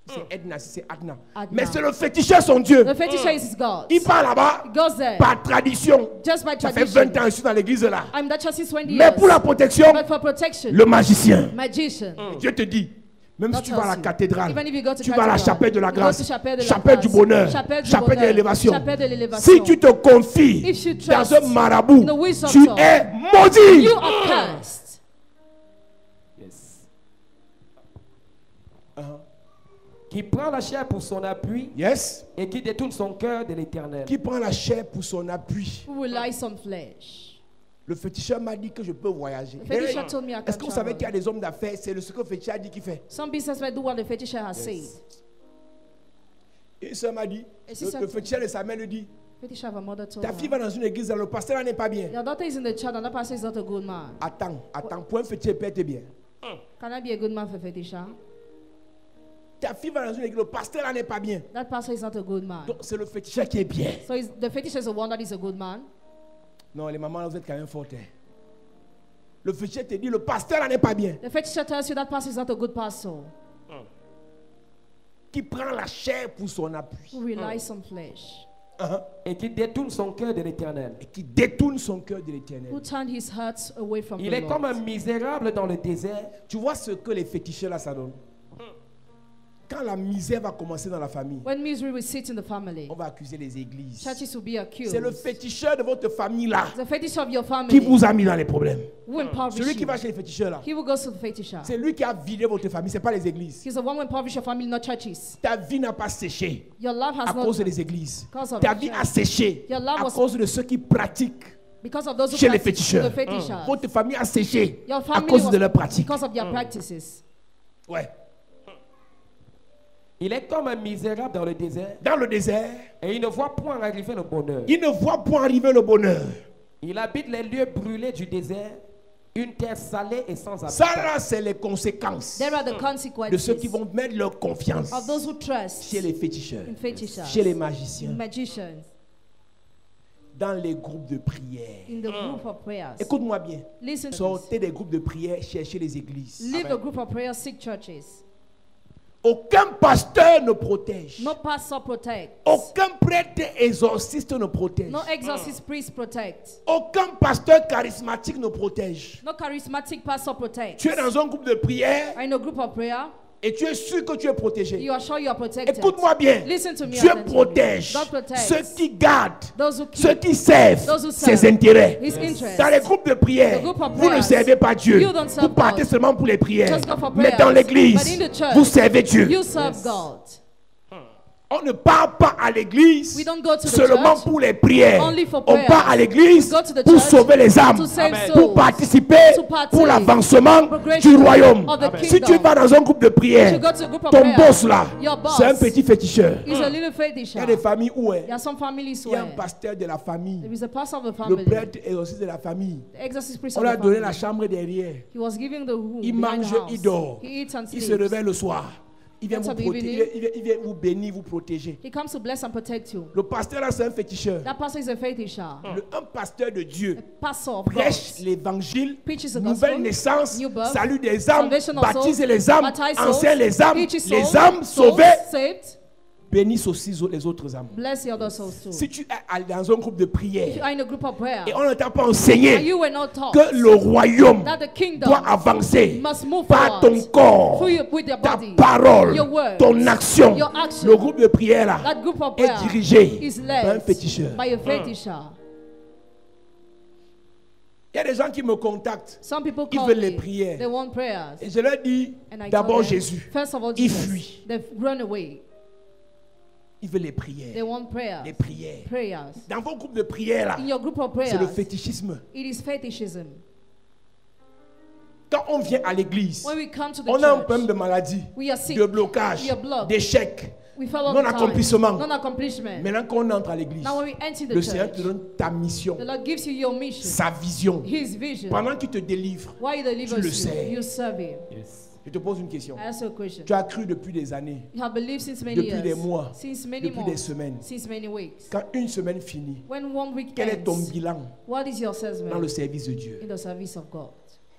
C'est Edna, c'est Adna. Adna. Mais c'est le féticheur son Dieu. The fetisher is his God. Il part là-bas He goes there. par tradition. Just by Ça fait tradition. 20 ans que je suis dans l'église là. I'm that church since 20 Mais years. pour la protection, But for protection, le magicien, magician. Dieu te dit, même si God tu vas à la tells you. cathédrale, Even if you go to tu vas à la cathedral, chapelle de la you go grâce, to chapelle de la chapelle grâce, du bonheur, chapelle du chapelle de bonheur, l'élévation. chapelle de l'élévation. Si tu te confies If you dans trust un marabout, in the wisdom tu of es maudit. You are cursed. Yes. Qui prend la chair pour son appui Yes. et qui détourne son cœur de l'éternel. Qui prend la chair pour son appui. Who relies on flesh. Le féticheur m'a dit que je peux voyager. The fetisher told me I Est-ce can que vous savez qu'il y a travel. des hommes d'affaires, c'est ce que le féticheur a dit qu'il fait. Some businessmen do what the fetisher has said. Une soeur m'a dit, Et si le ça- féticheur de sa mère lui dit, Fetisher of a mother told ta fille her. va dans une église, le pasteur là n'est pas bien. Your daughter is in the church and that pastor is not a good man. Attends, pour un féticheur peut être bien. Can I be a good man for fetisher? Ta fille va dans une église, le pasteur là n'est pas bien. That pastor is not a good man. Donc c'est le féticheur qui est bien. So is the fetisher is the one that is a good man? Non, les mamans, là, vous êtes quand même fortes. Hein. Le féticheur te dit, le pasteur là n'est pas bien. The fetisher tells you that pastor is not a good pastor. Qui prend la chair pour son appui. Who relies on flesh. Et qui détourne son cœur de l'éternel. Et qui détourne son cœur de l'éternel. Who turned his heart away from Il the est Lord. comme un misérable dans le désert. Tu vois ce que les féticheurs là, ça donne. Quand la misère va commencer dans la famille, When misery will sit in the family, on va accuser les églises. churches will be accused. C'est le féticheur de votre famille là The fetish of your qui family vous a mis dans les problèmes. will impoverish Celui qui you. va chez les féticheurs là, He will go to the fetisher. c'est lui qui a vidé votre famille, c'est pas les églises. He's the one who impoverish your family, not churches. Ta vie n'a pas séché Your love à has cause not, des églises. Because of Ta the vie church. a séché Your love à was- cause de ceux qui pratiquent. because of those who Chez les practice féticheurs. the fetishers. Votre famille a séché Your à family cause was de leurs pratiques. because of their practices. Ouais. Il est comme un misérable dans le désert Dans le désert, et il ne voit point arriver le bonheur. il ne voit point arriver le bonheur. Il habite les lieux brûlés du désert, une terre salée et sans habitat. Ça là, c'est les conséquences There are the de consequences ceux qui vont mettre leur confiance of those who trust chez les féticheurs, in fetishers, chez les magiciens, magicians, dans les groupes de prière. in the group of prayers. Écoute-moi bien. Listen to this. Sortez des groupes de prière, cherchez les églises. Leave the group of prayers, seek churches. Aucun pasteur ne protège. No pastor protect. Aucun prêtre exorciste ne protège. No exorcist priest protect. Aucun pasteur charismatique ne protège. No charismatic pastor protect. Tu es dans un groupe de prière Are in a group of prayer. et tu es sûr que tu es protégé. You are sure you are protected. Écoute-moi bien. Listen to me Dieu attentively. protège God protects ceux qui gardent, those who keep ceux qui servent Those who serve ses intérêts. his interests. Dans les groupes de prière, The group of vous ne prayers, servez pas Dieu. you don't serve Vous partez God. seulement pour les prières. Just go for Mais prayers. dans l'église, But in the church, vous servez Dieu. You serve God. On ne part pas à l'église We don't go to the seulement church pour les prières. only for On prayers. part à l'église We go to the pour church sauver les âmes, to save Amen. souls. pour participer To partake pour l'avancement progression du royaume. of the Si kingdom. tu vas dans un groupe de prière, You go to a group of ton prayers. boss là, Your boss c'est un petit féticheur. is a little Il fetisher. y a des familles où There are some families il y a un where pasteur de la famille, there is a pastor of the le family, prêtre est aussi de la famille. the exorcist priest On of lui a the donné family. la chambre derrière. He was giving the room Il behind mange, the house. il dort. He eats and Il se sleeps. réveille le soir. Il vient, Gets vous up protéger, evening. il vient vous bénir, vous protéger. He comes to bless and protect you. Le pasteur là, c'est un féticheur. That pastor is a fetisher. Un pasteur de Dieu A pastor of prêche God. l'évangile, Preaches the nouvelle gospel, naissance, new birth, salut des âmes, salvation of baptise souls, les âmes, baptize souls, enseigne les âmes, teaches souls, les âmes souls sauvées, saved, bénisse aussi les autres âmes. bless the other souls too. Si tu es dans un groupe de If you prière are in a group of prayer et on ne t'a pas and enseigné you were not taught que le royaume that the kingdom doit avancer must move par ton forward corps, with your ta body, parole, your words, ton action, your action, le groupe de prière là that group of est prayer dirigé is par un led féticheur. by a fetisher. Il y a des gens qui me contactent Some people Ils call veulent les me, prières. they want prayers. et je leur dis And I d'abord tell them, Jésus. first of all, Il Jesus. fuit. They've run away. Ils veulent les They prières. want prayers. Les prières. Prayers. Dans vos groupes de prières là, In your group of c'est le prayers, fétichisme. it is fetishism. Quand on vient à l'église, When we come to the on a un problème church, de maladie, we are sick. de blocage, We are blocked. d'échec. We fell all the time. Non-accomplissement. Non-accomplissement. Maintenant qu'on entre à l'église, Now when we enter the le Seigneur te church, donne ta mission, the Lord gives you your mission, sa vision. His vision. Pendant qu'il te délivre, Why He delivers tu le you, sais. you serve Him. je te pose une question. I ask you a question. Tu as cru depuis des années, You have believed since many depuis years, des mois, since many depuis des months, semaines. since many weeks. Quand une semaine finit, When one week quel est ton ends, bilan what is your dans assessment le service de Dieu? in the service of God?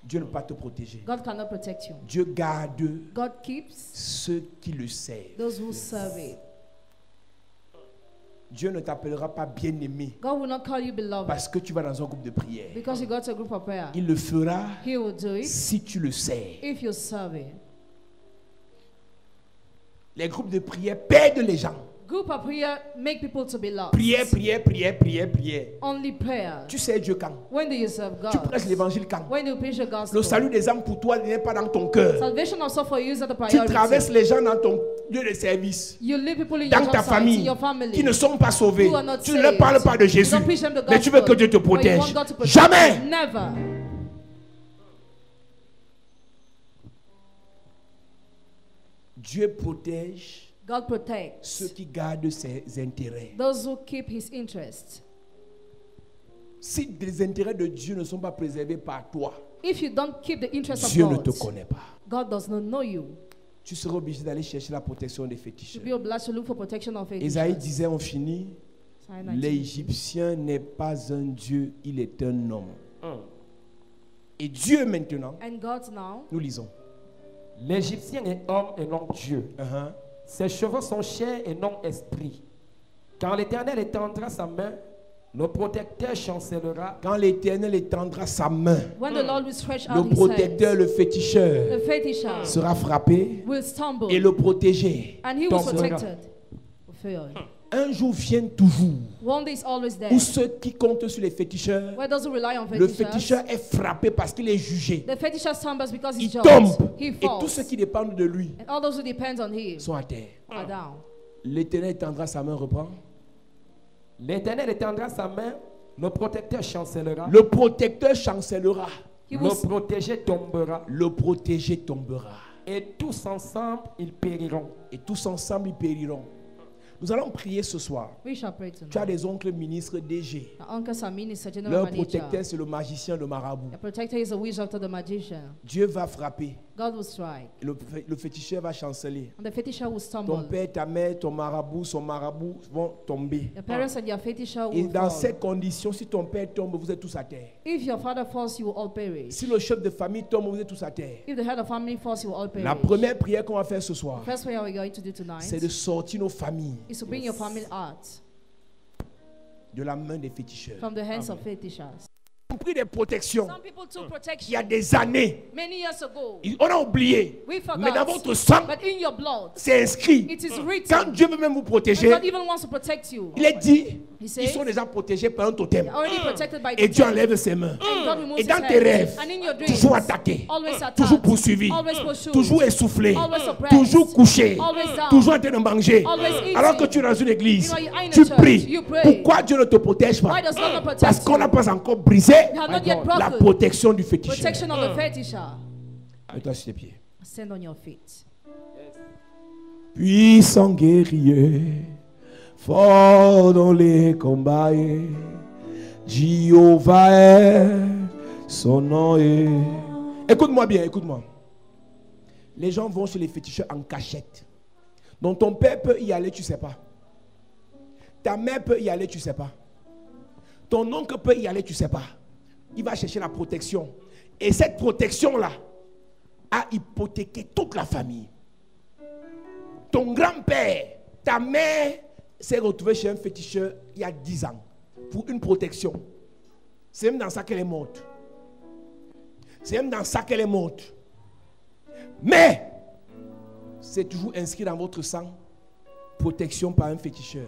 Dieu ne peut pas te protéger. God cannot protect you. Dieu garde God keeps ceux qui le servent. those who serve it. Dieu ne t'appellera pas bien-aimé God will not call you beloved parce que tu vas dans un groupe de prière. because you go to a group of prayer. Il le fera He will do it si tu le sais. if you serve it. Les groupes de prière perdent les gens. Group of prayer make people to be lost. Prière, prière, prière, prière, prière. Only prayer. Tu sais Dieu quand? When do you serve Tu God? prêches l'évangile quand? When do you preach the gospel? Le salut des âmes pour toi n'est pas dans ton cœur. Salvation also for you is not a Tu priority. traverses les gens dans ton lieu de service, You leave people in dans your ta job site, in famille, your family, qui ne sont pas sauvés. who are not Tu ne leur saved. parles pas de You Jésus, don't preach them the mais tu veux que gospel, Dieu te but you want protège. God to protect Jamais. you. Never. Dieu protège God protects ceux qui gardent ses intérêts. those who keep His interest. Si les intérêts de Dieu ne sont pas préservés par toi, If you don't keep the interest of Dieu ne God, te connaît pas. God does not know you. Tu seras obligé d'aller chercher la protection des To féticheurs. be obliged to look for protection of faith. Esaïe disait, on finit, Psalm 19. l'Égyptien n'est pas un Dieu, il est un homme. Et Dieu maintenant, And God now, nous lisons. L'Égyptien est homme et non Dieu. Ses cheveux sont chair et non esprit. Quand l'Éternel étendra sa main, Nos protecteurs chancellera. Quand l'Éternel étendra sa main, When the Lord will stretch le out his protecteur, hands, le féticheur the fetisher sera frappé will stumble et le protégé and he was tombera. protected. Will fail. Un jour vient toujours One day is always there. où ceux qui comptent sur les féticheurs, Where does it rely on le fetishers? féticheur est frappé parce qu'il est jugé. The fetisher stumbles because Il he's tombe judged. He et tous ceux falls. qui dépendent de lui And all those who depend on him sont à terre. are down. L'Éternel étendra sa main, reprend. L'Éternel étendra sa main. Nos protecteurs chancellera. Le protecteur chancellera. He will Le protégé tombera. Le protégé tombera. Et tous ensemble, ils périront. Et tous ensemble, ils périront. Nous allons prier ce soir. We shall pray Tu as tonight. des oncles ministres DG. Our uncles are minister, general Leur manager. protecteur, c'est le magicien, le marabout. The protector is a wizard of the magician. Dieu va frapper. God will strike. Et le féticheur va chanceler. And the fetisher will Ton stumble. père, ta mère, ton marabout, son marabout vont tomber. Your parents and your fetisher Et will dans fall. ces conditions, si ton père tombe, vous êtes tous à terre. If your father falls, you will all perish. Si le chef de famille tombe, vous êtes tous à terre. If the head of family falls, you will all perish. La première prière qu'on va faire ce soir, First prayer we're going to do tonight c'est de sortir nos familles is to bring your family out de la main des féticheurs. from the hands of fetishers. On prie des protections. Some people took Il y a protection des années, many years ago. on a oublié. We Mais dans forgot. votre sang, But in your blood, c'est inscrit. it is Quand written. Dieu veut même vous When protéger, God even wants to protect you, il est dit, He ils says, sont déjà protégés par un totem. you're already protected by Et the Dieu totem. enlève ses mains. And God removes Et his dans hand. tes rêves, And in your dreams, toujours attaqué, always attacked, toujours poursuivi, always pursued, toujours essoufflé, always oppressed, toujours couché, always down, toujours en train de manger. always eating. Alors que tu es dans une église, You know, you're in a tu church, pries. you pray. Pourquoi Dieu ne te protège pas? Why does God not protect Parce qu'on you? n'a pas encore brisé You have not yet la broken protection du féticheur. protection of the fetisher. Mets-toi sur tes pieds. Stand on your feet. Puissant guerrier, fort dans les combats, Jéhovah est son nom. Écoute-moi bien, écoute-moi. Les gens vont chez les féticheurs en cachette. Donc ton père peut y aller, tu ne sais pas. Ta mère peut y aller, tu ne sais pas. Ton oncle peut y aller, tu ne sais pas. Il va chercher la protection. Et cette protection-là a hypothéqué toute la famille. Ton grand-père, ta mère s'est retrouvée chez un féticheur il y a 10 ans pour une protection. C'est même dans ça qu'elle est morte. C'est même dans ça qu'elle est morte. Mais c'est toujours inscrit dans votre sang. Protection par un féticheur.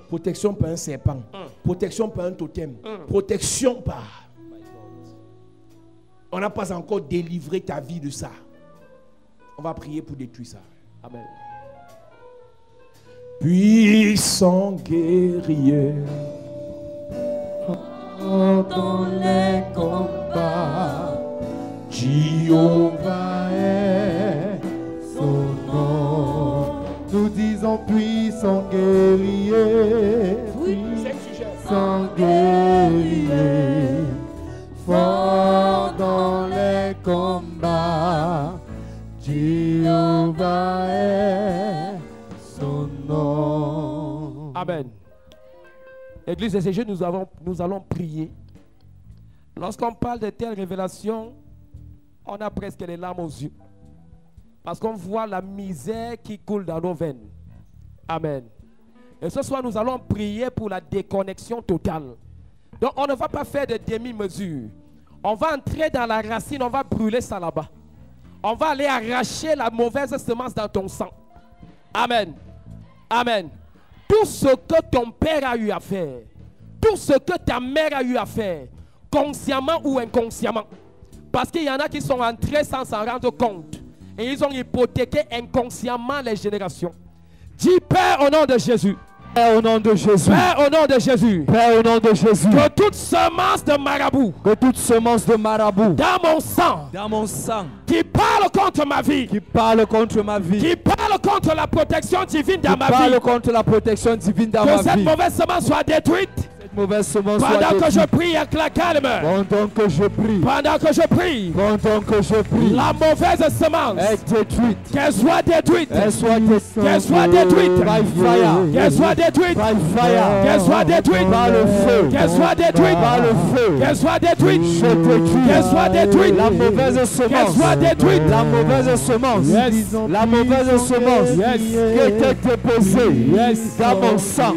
Protection par un serpent. Protection par un totem. Protection par... On n'a pas encore délivré ta vie de ça. On va prier pour détruire ça. Amen. Puissant guerrier, Dans les combats, Jéhovah est son nom. Nous disons puissant guerrier, puissant guerrier, fort dans les combats. Jéhovah est son nom. Amen. Église de CG, nous allons prier. Lorsqu'on parle de telles révélations, on a presque les larmes aux yeux. Parce qu'on voit la misère qui coule dans nos veines. Amen. Et ce soir, nous allons prier pour la déconnexion totale. Donc, on ne va pas faire de demi-mesure. On va entrer dans la racine, on va brûler ça là-bas. On va aller arracher la mauvaise semence dans ton sang. Amen. Amen. Tout ce que ton père a eu à faire, tout ce que ta mère a eu à faire, consciemment ou inconsciemment. Parce qu'il y en a qui sont entrés sans s'en rendre compte. Et ils ont hypothéqué inconsciemment les générations. Dis Père au nom de Jésus. Père au nom de Jésus. Père au nom de Jésus. Père au nom de Jésus. Que toute semence de marabout. Que toute semence de marabout. Dans mon sang. Dans mon sang. Qui parle contre ma vie. Qui parle contre ma vie. Qui parle contre la protection divine dans ma vie. Qui parle contre la protection divine dans ma vie. Que cette mauvaise semence soit détruite. Mauvaise semence pendant que je prie avec la calme. Pendant que je prie. Pendant que je prie. Pendant que je prie. La mauvaise semence est détruite. Qu'elle soit détruite. Elle soit détruite. Qu'elle soit détruite. By fire. Qu'elle soit détruite. By fire. Qu'elle soit détruite. Par le feu. Qu'elle soit détruite. Par le feu. Qu'elle soit détruite. Je détruis. Qu'elle soit détruite. La mauvaise semence. Qu'elle soit détruite. La mauvaise semence. Yes. La mauvaise semence. Yes. Qui était déposée Yes. dans mon sang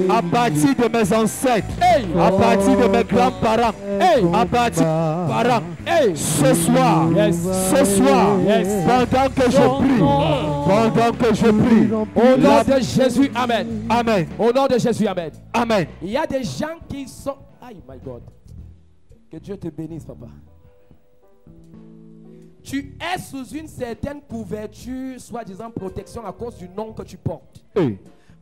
à partir de mes ancêtres. Hey. à partir de mes grands-parents, Hey. à partir de mes parents. Hey. Ce soir, Yes. ce soir, Yes. pendant que je prie, pendant que je prie, Au nom de Jésus, amen. Amen, Au nom de Jésus, amen. Amen. Il y a des gens qui sont... Aïe, my God. Que Dieu te bénisse, papa. Tu es sous une certaine couverture, soi-disant protection, à cause du nom que tu portes. Hey.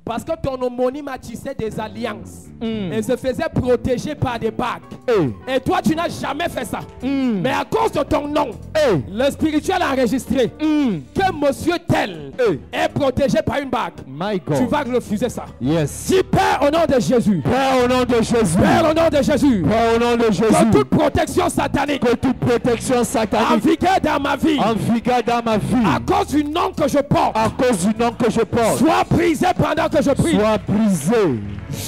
Parce que ton homonyme a tissé des alliances et se faisait protéger par des bagues. Hey. Et toi, tu n'as jamais fait ça. Mais à cause de ton nom, Hey. le spirituel a enregistré que monsieur tel Hey. est protégé par une bague. My Tu God. vas refuser ça. Yes. Dis Père au nom de Jésus. Père, au nom de Jésus. Père au nom de Jésus. Père, au nom de Que Jésus. toute protection satanique Que toute protection satanique en vigueur dans ma vie, en vigueur dans ma vie, à cause du nom que je porte, à cause du nom que je porte, soit brisé pendant que je prie. soit brisé.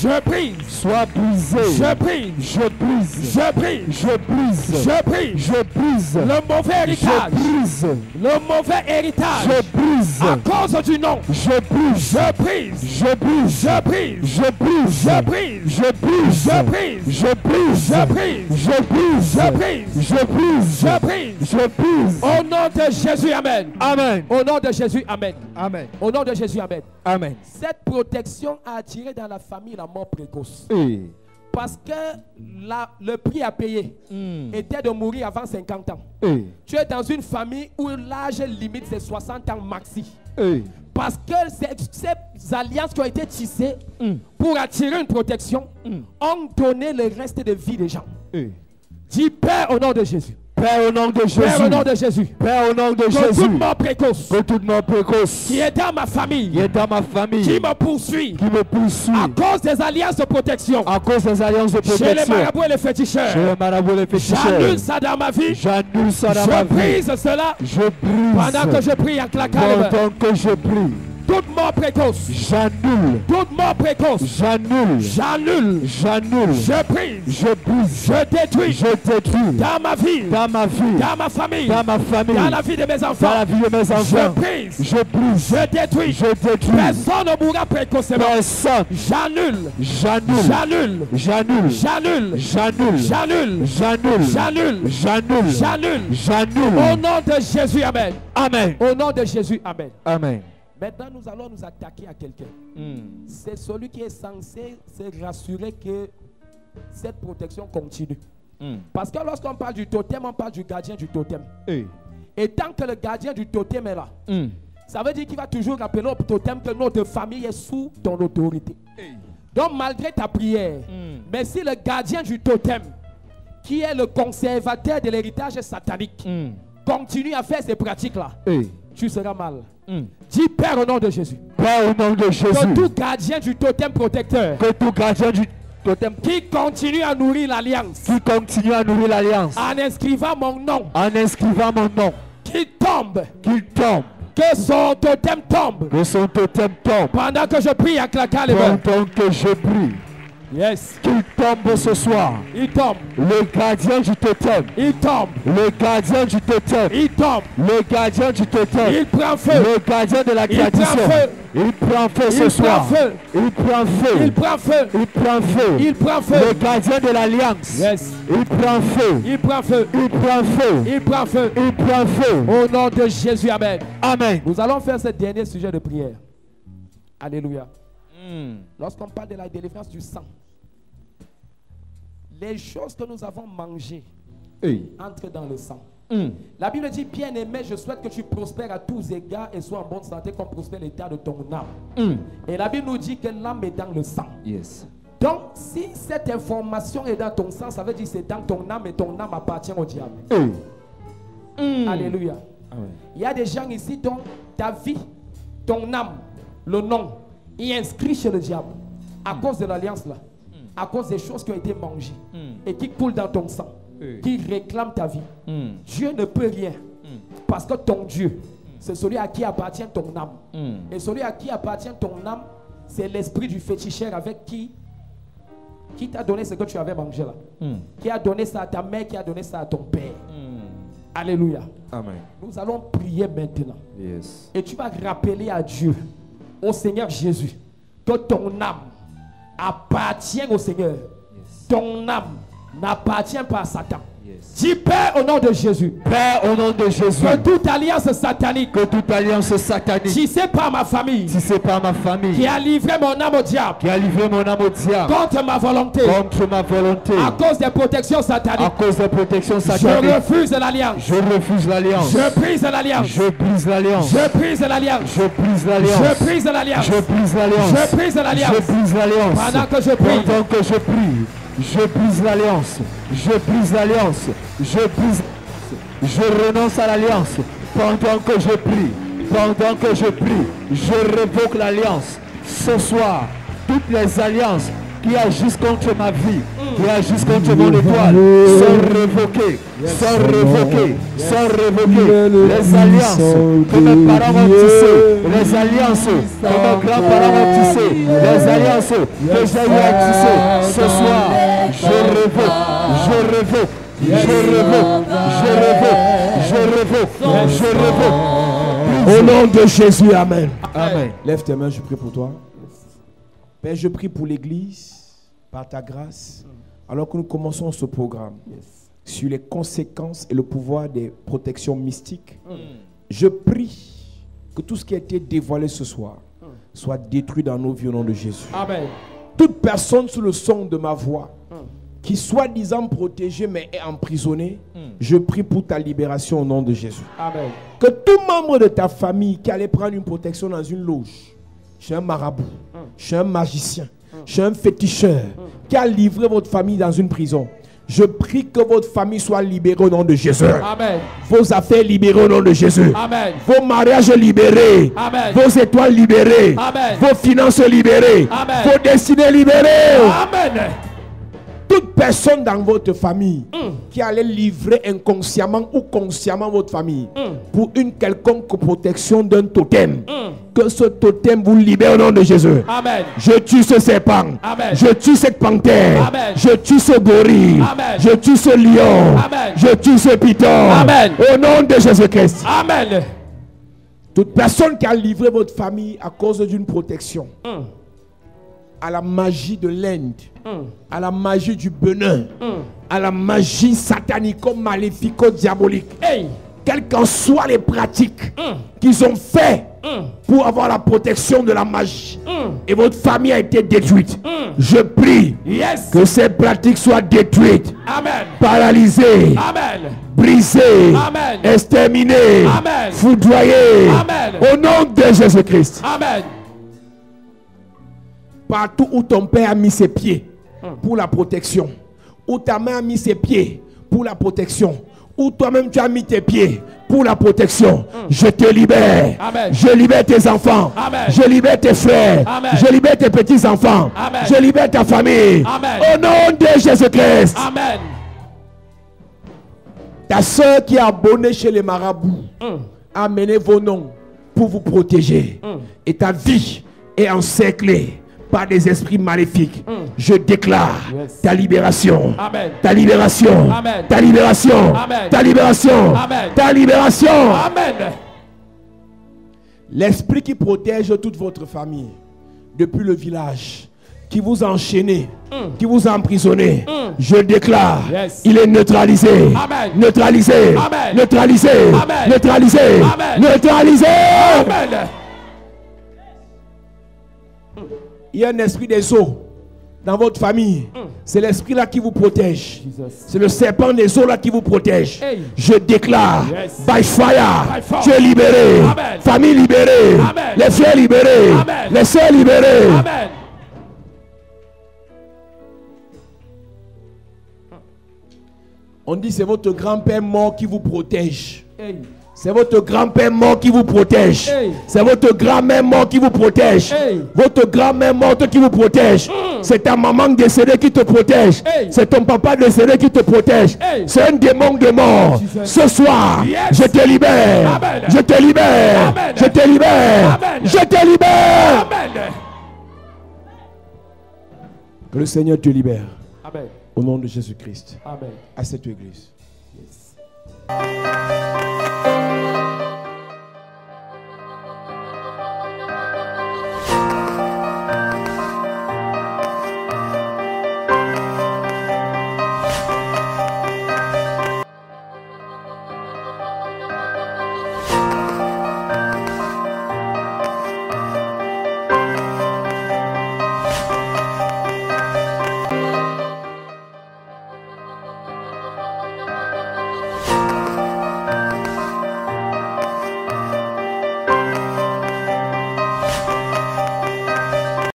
Je brise. Soit brisé. Je brise. Je brise. Je brise. Je brise. Je brise. Je brise. Le mauvais Je héritage. brise. Le mauvais héritage. Je brise. À cause du nom. Je brise. Je brise. Je brise. Je brise. Je brise. Je brise. Je brise. Je brise. Je brise. Je brise. Je brise. Je brise. Je brise. Je brise. Je brise. Au nom de Jésus, amen. Amen. Au nom de Jésus, amen. Amen. Au nom de Jésus, amen. Amen. Cette protection a attiré dans la famille la mort précoce. Hey. Parce que le prix à payer était de mourir avant 50 ans. Hey. Tu es dans une famille où l'âge limite c'est 60 ans maxi. Hey. Parce que ces alliances qui ont été tissées pour attirer une protection ont donné le reste de vie des gens. Hey. Dis Père au nom de Jésus. Père, au nom de Jésus. Père au nom de Jésus. Père, au nom de Que Jésus. toute mort précoce Que toute mort précoce qui est dans ma famille, qui est dans ma famille, qui me poursuit qui me poursuit à cause des alliances de protection, à cause des alliances de chez les protection, marabouts et les féticheurs, chez les marabouts et les féticheurs, j'annule ça dans ma vie. j'annule ça dans ma Je vie. brise cela Je brise pendant que je prie en claquant les mains. pendant que je prie. Toute mort précoce, J'annule. toute mort précoce, J'annule. j'annule, J'annule. je brise, Je brise. je détruis Je détruis dans ma vie, dans ma vie, dans ma famille, dans ma famille, dans la vie de mes dans enfants. la vie de mes Je enfants. brise, Je brise. je détruis. Je détruis. Personne ne mourra précocement. Personne. J'annule, J'annule. j'annule, J'annule. j'annule, J'annule. j'annule, J'annule. j'annule, J'annule. j'annule. Au J'annule. nom de Jésus, amen. Amen. Au nom de Jésus, amen. Amen. Maintenant, nous allons nous attaquer à quelqu'un. C'est celui qui est censé se rassurer que cette protection continue. Parce que lorsqu'on parle du totem, on parle du gardien du totem. Hey. Et tant que le gardien du totem est là, ça veut dire qu'il va toujours rappeler au totem que notre famille est sous ton autorité. Donc malgré ta prière, mais si le gardien du totem, qui est le conservateur de l'héritage satanique, continue à faire ces pratiques-là, Hey. tu seras mal. Dis Père au nom de Jésus. Père, au nom de Jésus. Que tout gardien du totem protecteur Que tout gardien du totem qui continue à nourrir l'alliance qui continue à nourrir l'alliance en inscrivant mon nom, en inscrivant mon nom, qui tombe, qu'il tombe, que son totem tombe que son totem tombe, pendant que je prie en claquant les mains. pendant que je prie, Yes, qu'il tombe ce soir. il tombe, Le gardien du totem, il tombe, le gardien du totem, il tombe, le gardien du totem, il prend feu, le gardien de la Il prend tradition. feu. Il prend feu Il ce prend soir. feu. Il prend feu. il prend feu, Il prend feu. il prend Le feu. gardien de l'alliance. Yes, Il prend feu. il prend feu, Il prend feu. il prend feu. Il prend feu. Au nom de Jésus, amen. Amen. Nous allons faire ce dernier sujet de prière. Alléluia. Lorsqu'on parle de la délivrance du sang, les choses que nous avons mangées Hey. entrent dans le sang. La Bible dit, bien-aimé, je souhaite que tu prospères à tous égards et sois en bonne santé comme prospère l'état de ton âme. Et la Bible nous dit que l'âme est dans le sang. Yes. Donc, si cette information est dans ton sang, ça veut dire que c'est dans ton âme et ton âme appartient au diable. Hey. Alléluia. Amen. Il y a des gens ici dont ta vie, ton âme, le nom, est inscrit chez le diable à cause de l'alliance là, à cause des choses qui ont été mangées et qui coulent dans ton sang, qui réclament ta vie. Dieu ne peut rien parce que ton Dieu, c'est celui à qui appartient ton âme. Et celui à qui appartient ton âme, c'est l'esprit du féticheur avec qui t'a donné ce que tu avais mangé là, qui a donné ça à ta mère, qui a donné ça à ton père. Alléluia. Amen. Nous allons prier maintenant. Yes. Et tu vas rappeler à Dieu, au Seigneur Jésus, que ton âme appartient au Seigneur. ton âme n'appartient pas à Satan. Dis Père au nom de Jésus. Père, au nom de Jésus, Que toute alliance satanique que toute alliance satanique, tissée par ma famille, si c'est par ma famille, qui a livré mon âme au diable, qui a livré mon âme au diable, contre ma volonté, contre ma volonté, à cause des protections à sataniques, cause des protections je sataniques, refuse l'alliance. je refuse l'alliance. Je brise l'alliance. Je brise l'alliance. Je brise l'alliance. Je brise l'alliance. Je brise l'alliance. Je brise l'alliance. Je brise l'alliance. Je brise l'alliance. Pendant que je prie. Pendant que je prie. Je brise l'alliance. Je brise l'alliance. Je brise. Je renonce à l'alliance. Pendant que je prie. Pendant que je prie. Je révoque l'alliance. Ce soir, toutes les alliances qui agissent contre ma vie, qui agissent contre mon étoile, sont révoquées, sont révoquées, sont révoquées. Les alliances que mes parents m'ont tissées, les alliances que mes grands-parents m'ont tissées, les alliances que j'ai eu à tisser, ce soir, je révoque, je révoque, je révoque, je révoque, je révoque, je révoque. Au nom de Jésus, Amen. Amen. Lève tes mains, je prie pour toi. Père, je prie pour l'Église, par ta grâce, alors que nous commençons ce programme, sur les conséquences et le pouvoir des protections mystiques. Je prie que tout ce qui a été dévoilé ce soir soit détruit dans nos vies au nom de Jésus. Amen. Toute personne sous le son de ma voix qui soi-disant protégée mais est emprisonnée, je prie pour ta libération au nom de Jésus. Amen. Que tout membre de ta famille qui allait prendre une protection dans une loge, chez un marabout, chez un magicien, chez un féticheur, qui a livré votre famille dans une prison, je prie que votre famille soit libérée au nom de Jésus. Amen. Vos affaires libérées au nom de Jésus. Amen. Vos mariages libérés. Amen. Vos étoiles libérées. Amen. Vos finances libérées. Amen. Vos destinées libérées. Amen. Toute personne dans votre famille qui allait livrer inconsciemment ou consciemment votre famille pour une quelconque protection d'un totem, que ce totem vous libère au nom de Jésus. Amen. Je tue ce serpent. Amen. Je tue cette panthère. Amen. Je tue ce gorille. Amen. Je tue ce lion. Amen. Je tue ce python. Amen. Au nom de Jésus-Christ. Amen. Toute personne qui a livré votre famille à cause d'une protection, à la magie de l'Inde, à la magie du Bénin, à la magie satanico-maléfico-diabolique, Hey. quelles qu'en soient les pratiques qu'ils ont fait pour avoir la protection de la magie, et votre famille a été détruite, je prie Yes. que ces pratiques soient détruites, Amen. paralysées, Amen. brisées, Amen. exterminées, Amen. foudroyées, Amen. au nom de Jésus-Christ. Amen. Partout où ton père a mis ses pieds pour la protection, où ta mère a mis ses pieds pour la protection, où toi-même tu as mis tes pieds pour la protection, je te libère. Amen. Je libère tes enfants. Amen. Je libère tes frères. Amen. Je libère tes petits-enfants. Amen. Je libère ta famille. Amen. Au nom de Jésus-Christ. Amen. Ta soeur qui est abonnée chez les marabouts a amené vos noms pour vous protéger. Et ta vie est encerclée par des esprits maléfiques. Je déclare ta libération. Amen. Ta libération. Amen. Ta libération. Amen. Ta libération. Amen. Ta libération. Amen. L'esprit qui protège toute votre famille depuis le village, qui vous a enchaîné, qui vous a emprisonné, je déclare, Yes. il est neutralisé. Amen. Neutralisé. Amen. Neutralisé. Amen. Neutralisé. Amen. Neutralisé. Amen. Il y a un esprit des eaux dans votre famille. C'est l'esprit là qui vous protège. C'est le serpent des eaux là qui vous protège. Hey. Je déclare, Yes. by fire, By fire. tu es libéré. Amen. Famille libérée. Amen. Les frères libérés. Amen. Les sœurs libérées. Amen. On dit c'est votre grand-père mort qui vous protège. Hey. C'est votre grand-père mort qui vous protège. Hey. C'est votre grand-mère mort qui vous protège. Hey. Votre grand-mère morte qui vous protège. C'est ta maman décédée qui te protège. Hey. C'est ton papa décédé qui te protège. Hey. C'est un démon de mort. Jesus. Ce soir, Yes. je te libère. Amen. Je te libère. Amen. Je te libère. Amen. Je te libère. Amen. Que le Seigneur te libère. Amen. Au nom de Jésus-Christ. Amen. À cette église. Yes.